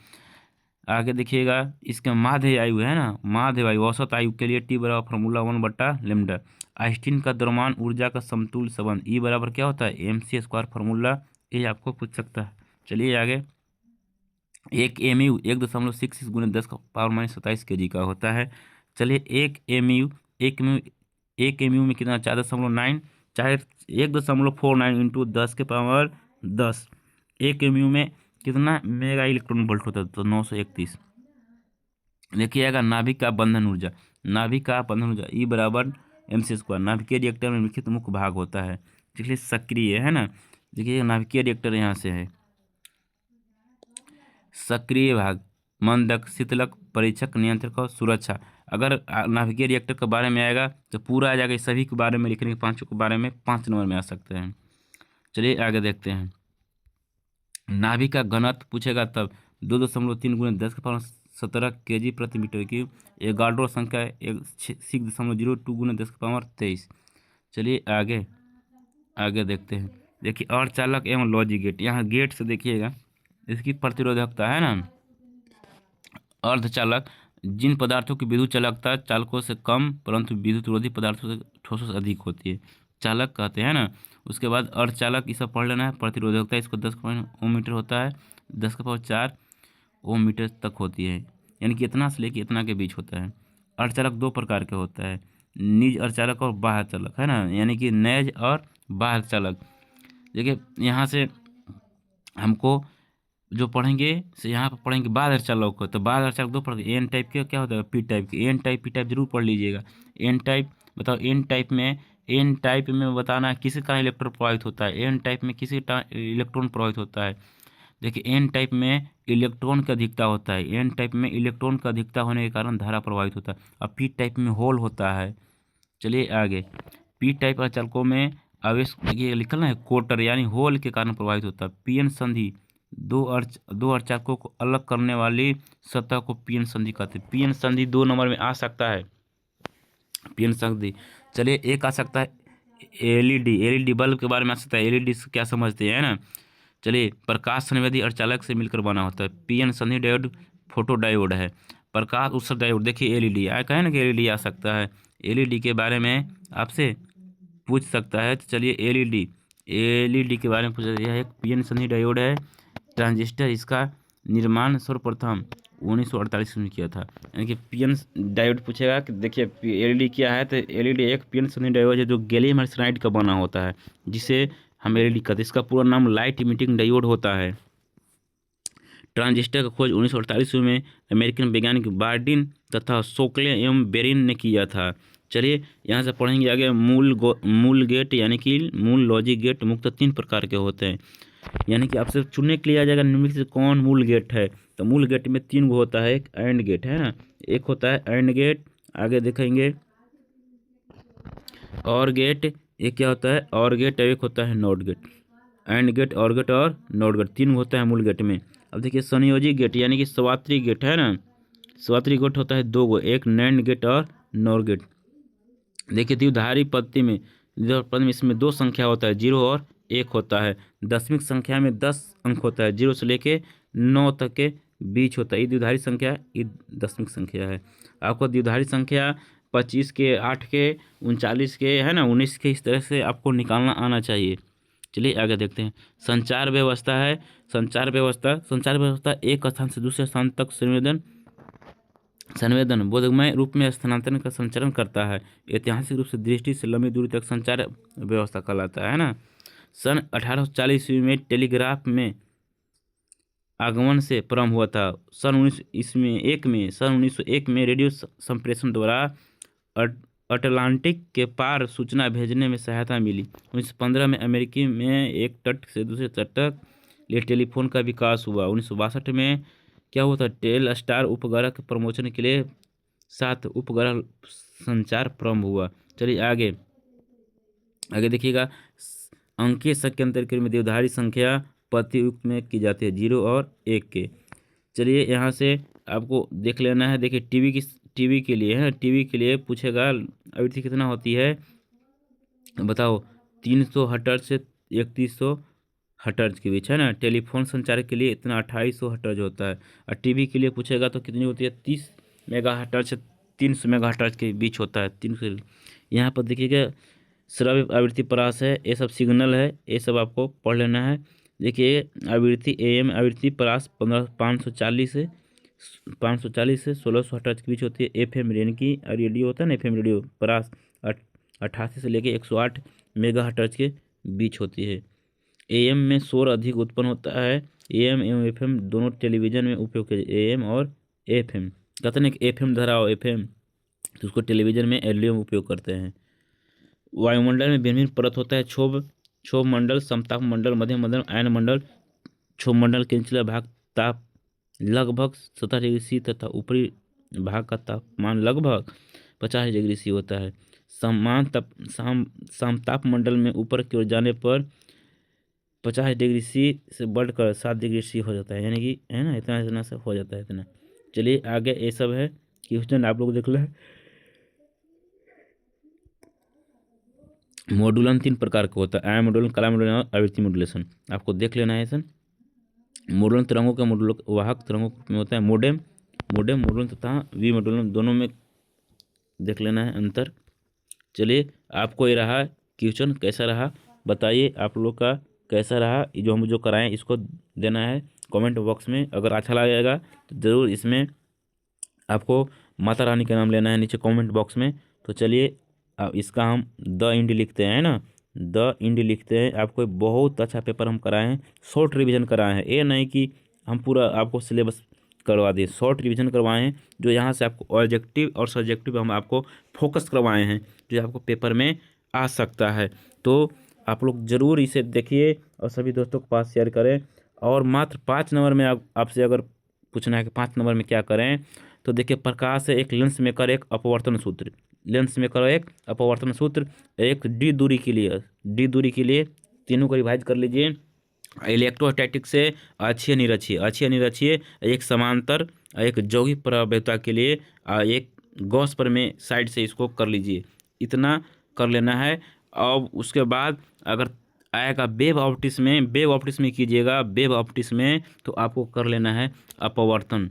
आगे देखिएगा, इसका माध्य आयु है ना, माध्य आयु औसत आयु के लिए टी बराबर फार्मूला 1/λ। आइंस्टीन का द्रव्यमान ऊर्जा का समतुल्य संबंध ई बराबर क्या होता है, mc² फार्मूला, ये आपको पूछ सकता है। चलिए आगे, एक mu 1.66 गुने 10⁻27 kg का होता है। चलिए एक mu में कितना 4.9, चाहे 1.49 इंटू 10⁻10, एक mu में कितना मेगा इलेक्ट्रॉन वोल्ट होता है, तो 931। देखिएगा नाभिक का बंधन ऊर्जा, नाभिक का बंधन ऊर्जा ई बराबर mc²। नाभिकीय रिएक्टर में लिखित मुख्य भाग होता है, इसलिए सक्रिय है ना। देखिए नाभिकीय रिएक्टर यहाँ से है, सक्रिय भाग, मंदक, शीतलक, परीक्षक, नियंत्रक और सुरक्षा। अगर नाभिकीय रिएक्टर के बारे में आएगा तो पूरा आ जाएगा, इस सभी के बारे में लिखने के, पांचों के बारे में 5 नंबर में आ सकते हैं। चलिए आगे देखते हैं। नाभिक का घनत्व पूछेगा तब 2.3 गुने 10⁻17 kg प्रति मीटर क्यूब। एवोगाड्रो संख्या 6.02 गुने 10⁻23। चलिए आगे आगे देखते हैं। देखिए अर्धचालक एवं लॉजिक गेट, यहाँ गेट से देखिएगा इसकी प्रतिरोधकता है ना। अर्धचालक जिन पदार्थों की विद्युत चालकता चालकों से कम परंतु विद्युत रोधी पदार्थों से ठोसों से अधिक होती है, चालक कहते हैं ना। उसके बाद अर्धचालक ये सब पढ़ लेना है। प्रतिरोधकता इसको 10 ओम मीटर होता है, 10⁴ ओम मीटर तक होती है, यानी कि इतना से लेकर इतना के बीच होता है। अर्धचालक 2 प्रकार के होता है, निज अर्धचालक और बाह्य चालक है ना, यानी कि नैज और बाह्य चालक। देखिए यहाँ से हमको जो पढ़ेंगे से यहाँ पर पढ़ेंगे बाह्य अर्धचालक को, तो बाह्य अर्धचालक 2 प्रकार, एन टाइप के क्या होता है, पी टाइप के। एन टाइप पी टाइप जरूर पढ़ लीजिएगा। एन टाइप बताओ, एन टाइप में बताना है किसी का इलेक्ट्रॉन प्रभावित होता है, एन टाइप में किसी का इलेक्ट्रॉन प्रभावित होता है। देखिए एन टाइप में इलेक्ट्रॉन का अधिकता होता है, एन टाइप में इलेक्ट्रॉन का अधिकता होने के कारण धारा प्रभावित होता है, और पी टाइप में होल होता है। चलिए आगे, पी टाइप अर्धचालकों में आवेश ये लिखल ना है कोटर, यानी होल के कारण प्रभावित होता है। पीएन संधि दो अर्धचालकों को अलग करने वाली सतह को पीएन संधि कहते हैं। पीएन संधि 2 नंबर में आ सकता है, पीएन संधि। चलिए एक आ सकता है एलईडी बल्ब के बारे में आ सकता है, एलईडी से क्या समझते हैं ना। चलिए प्रकाश संवेदी अर्धचालक से मिलकर बना होता है। पीएन संधि डायोड फोटो डायोड है। प्रकाश उत्सर्जक डायोड, देखिए एलईडी आया, कहे ना कि एलईडी आ सकता है, एलईडी के बारे में आपसे पूछ सकता है। तो चलिए एलईडी के बारे में पूछा, यह एक पीएन संधि डायोड है ट्रांजिस्टर, इसका निर्माण सर्वप्रथम 1948 में किया था। यानी कि पीएन डायोड पूछेगा कि देखिए एलईडी क्या है, तो एलईडी एक पीएन संधि डायोड है जो गैलियम आर्सेनाइड का बना होता है, जिसे हम एलईडी कहते हैं। इसका पूरा नाम लाइट इमिटिंग डायोड होता है। ट्रांजिस्टर का खोज 1948 में अमेरिकन वैज्ञानिक बार्डिन तथा सोकले एवं बेरिन ने किया था। चलिए यहाँ से पढ़ेंगे आगे। मूल गेट यानी कि मूल लॉजिक गेट मुख्यतः 3 प्रकार के होते हैं। यानी कि आपसे चुनने के लिए आ जाएगा निम्नलिखित से कौन मूल गेट है। तो मूल गेट में 3 गो होता है, एक एंड गेट है ना, एक होता है एंड गेट, आगे देखेंगे और गेट, ये क्या होता है और गेट, एक होता है नॉट गेट। एंड गेट, और गेट और नॉट गेट 3 होता है मूल गेट में। अब देखिए संयोजी गेट यानी कि स्वात्री गेट है ना, स्वात्री गेट होता है 2 गो, एक नैंड गेट और नॉर गेट। देखिए द्विधारी पद्धति में, इसमें 2 संख्या होता है, 0 और 1 होता है। दशमिक संख्या में 10 अंक होता है, 0 से लेके 9 तक के बीच होता है। ये द्विधारी संख्या, ये दशमिक संख्या है। आपको द्विधारी संख्या 25 के, 8 के, 39 के है ना, 19 के, इस तरह से आपको निकालना आना चाहिए। चलिए आगे देखते हैं। संचार व्यवस्था है। संचार व्यवस्था एक स्थान से दूसरे स्थान तक संवेदन बोधगमय रूप में स्थानांतरण का संचरण करता है। ऐतिहासिक रूप से दृष्टि से लंबी दूरी तक संचार व्यवस्था कहलाता है ना। सन 1840 ईस्वी में टेलीग्राफ में आगमन से प्रारंभ हुआ था। सन 1901 में रेडियो संप्रेषण द्वारा अटलांटिक के पार सूचना भेजने में सहायता मिली। 1915 में अमेरिकी में एक तट से दूसरे तट तक लिए टेलीफोन का विकास हुआ। 1962 में क्या हुआ था, टेल स्टार उपग्रह के प्रमोशन के लिए 7 उपग्रह संचार प्रारंभ हुआ। चलिए आगे देखिएगा। अंकीय संख्यांतर में द्विधारी संख्या प्रतियुक्त में की जाती है 0 और 1 के। चलिए यहाँ से आपको देख लेना है। देखिए टीवी के लिए है, टीवी के लिए पूछेगा आवृत्ति कितना होती है, बताओ। 300 हर्ट्ज से 3100 हर्ट्ज के बीच है ना। टेलीफोन संचार के लिए इतना 2800 हर्ट्ज होता है। और टीवी के लिए पूछेगा तो कितनी होती है, 30 मेगा हर्ट्ज से 300 मेगा हर्ट्ज के बीच होता है। 300। यहाँ पर देखिएगा श्रव्य आवृत्ति परास है, ये सब सिग्नल है, ये सब आपको पढ़ लेना है। देखिए आवृत्ति AM आवृत्ति परास 540 से 1600 हर्ट्ज के बीच होती है। FM यानी कि रेडियो होता है ना, FM रेडियो परास 88 से लेके 108 मेगा हर्ट्ज के बीच होती है। AM में शोर अधिक उत्पन्न होता है। AM एवं FM दोनों टेलीविजन में उपयोग किया। AM और FM कहते हैं कि FM धराओ FM, तो उसको टेलीविजन में LDO में उपयोग करते हैं। वायुमंडल में भिन्न भिन्न परत होता है। क्षोभ मंडल, समताप मंडल, मध्यम मंडल, आयन मंडल। क्षोभ मंडल के निचला भाग ताप लगभग 70 डिग्री सी तथा ऊपरी भाग का तापमान लगभग 50 डिग्री सी होता है। समताप मंडल में ऊपर की ओर जाने पर 50 डिग्री सी से बढ़कर 7 डिग्री सी हो जाता है, यानी कि है ना, इतना से हो जाता है इतना। चलिए आगे ये सब है क्वेश्चन आप लोग देख लें। मॉड्यूलन 3 प्रकार का होता है, आयन मॉड्यूलन, कला मॉड्यूलन और आवृत्ति मॉड्यूलेशन। आपको देख लेना है सर। मॉड्यूलन तरंगों का मॉड्यूल वाहक तरंगों में होता है मोडेम मॉड्यूलन तथा वी मॉड्यूलन, दोनों में देख लेना है अंतर। चलिए आपको ये रहा क्वेश्चन, कैसा रहा बताइए आप लोग का, कैसा रहा जो हम जो कराएं इसको देना है कमेंट बॉक्स में। अगर अच्छा लगेगा तो ज़रूर इसमें आपको माता रानी का नाम लेना है नीचे कमेंट बॉक्स में। तो चलिए इसका हम द इंडी लिखते हैं ना, द इंडी लिखते हैं। आपको बहुत अच्छा पेपर हम कराए हैं, शॉर्ट रिवीजन कराए हैं। ये नहीं कि हम पूरा आपको सिलेबस करवा दें, शॉर्ट रिवीजन करवाए हैं। जो यहाँ से आपको ऑब्जेक्टिव और सब्जेक्टिव हम आपको फोकस करवाए हैं, जो आपको पेपर में आ सकता है। तो आप लोग ज़रूर इसे देखिए और सभी दोस्तों के पास शेयर करें। और मात्र 5 नंबर में आपसे अगर पूछना है कि 5 नंबर में क्या करें, तो देखिए प्रकाश है, एक लेंस मेकर, एक अपवर्तन सूत्र। लेंस मेकर, एक अपवर्तन सूत्र, एक डी दूरी के लिए तीनों को रिवाइज कर लीजिए। इलेक्ट्रोस्टैटिक से अक्षीय निरक्षीय, एक समांतर, एक यौगिक प्रवृत्ता के लिए, एक गॉस प्रमेय साइड से इसको कर लीजिए। इतना कर लेना है। और उसके बाद अगर आएगा वेव ऑप्टिक्स में कीजिएगा। वेव ऑप्टिक्स में तो आपको कर लेना है अपवर्तन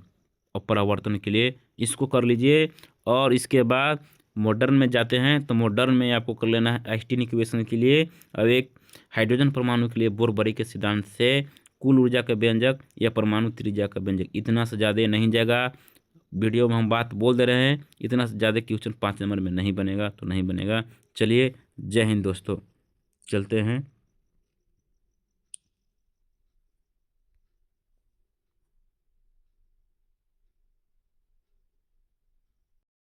और परावर्तन के लिए, इसको कर लीजिए। और इसके बाद मॉडर्न में जाते हैं तो मॉडर्न में आपको कर लेना है आइंस्टीन इक्वेशन के लिए, और एक हाइड्रोजन परमाणु के लिए बोर-बरी के सिद्धांत से कुल ऊर्जा का व्यंजक या परमाणु त्रिज्या का व्यंजक। इतना से ज़्यादा नहीं जाएगा, वीडियो में हम बात बोल दे रहे हैं, इतना से ज़्यादा क्वेश्चन 5 नंबर में नहीं बनेगा तो नहीं बनेगा। चलिए जय हिंद दोस्तों, चलते हैं।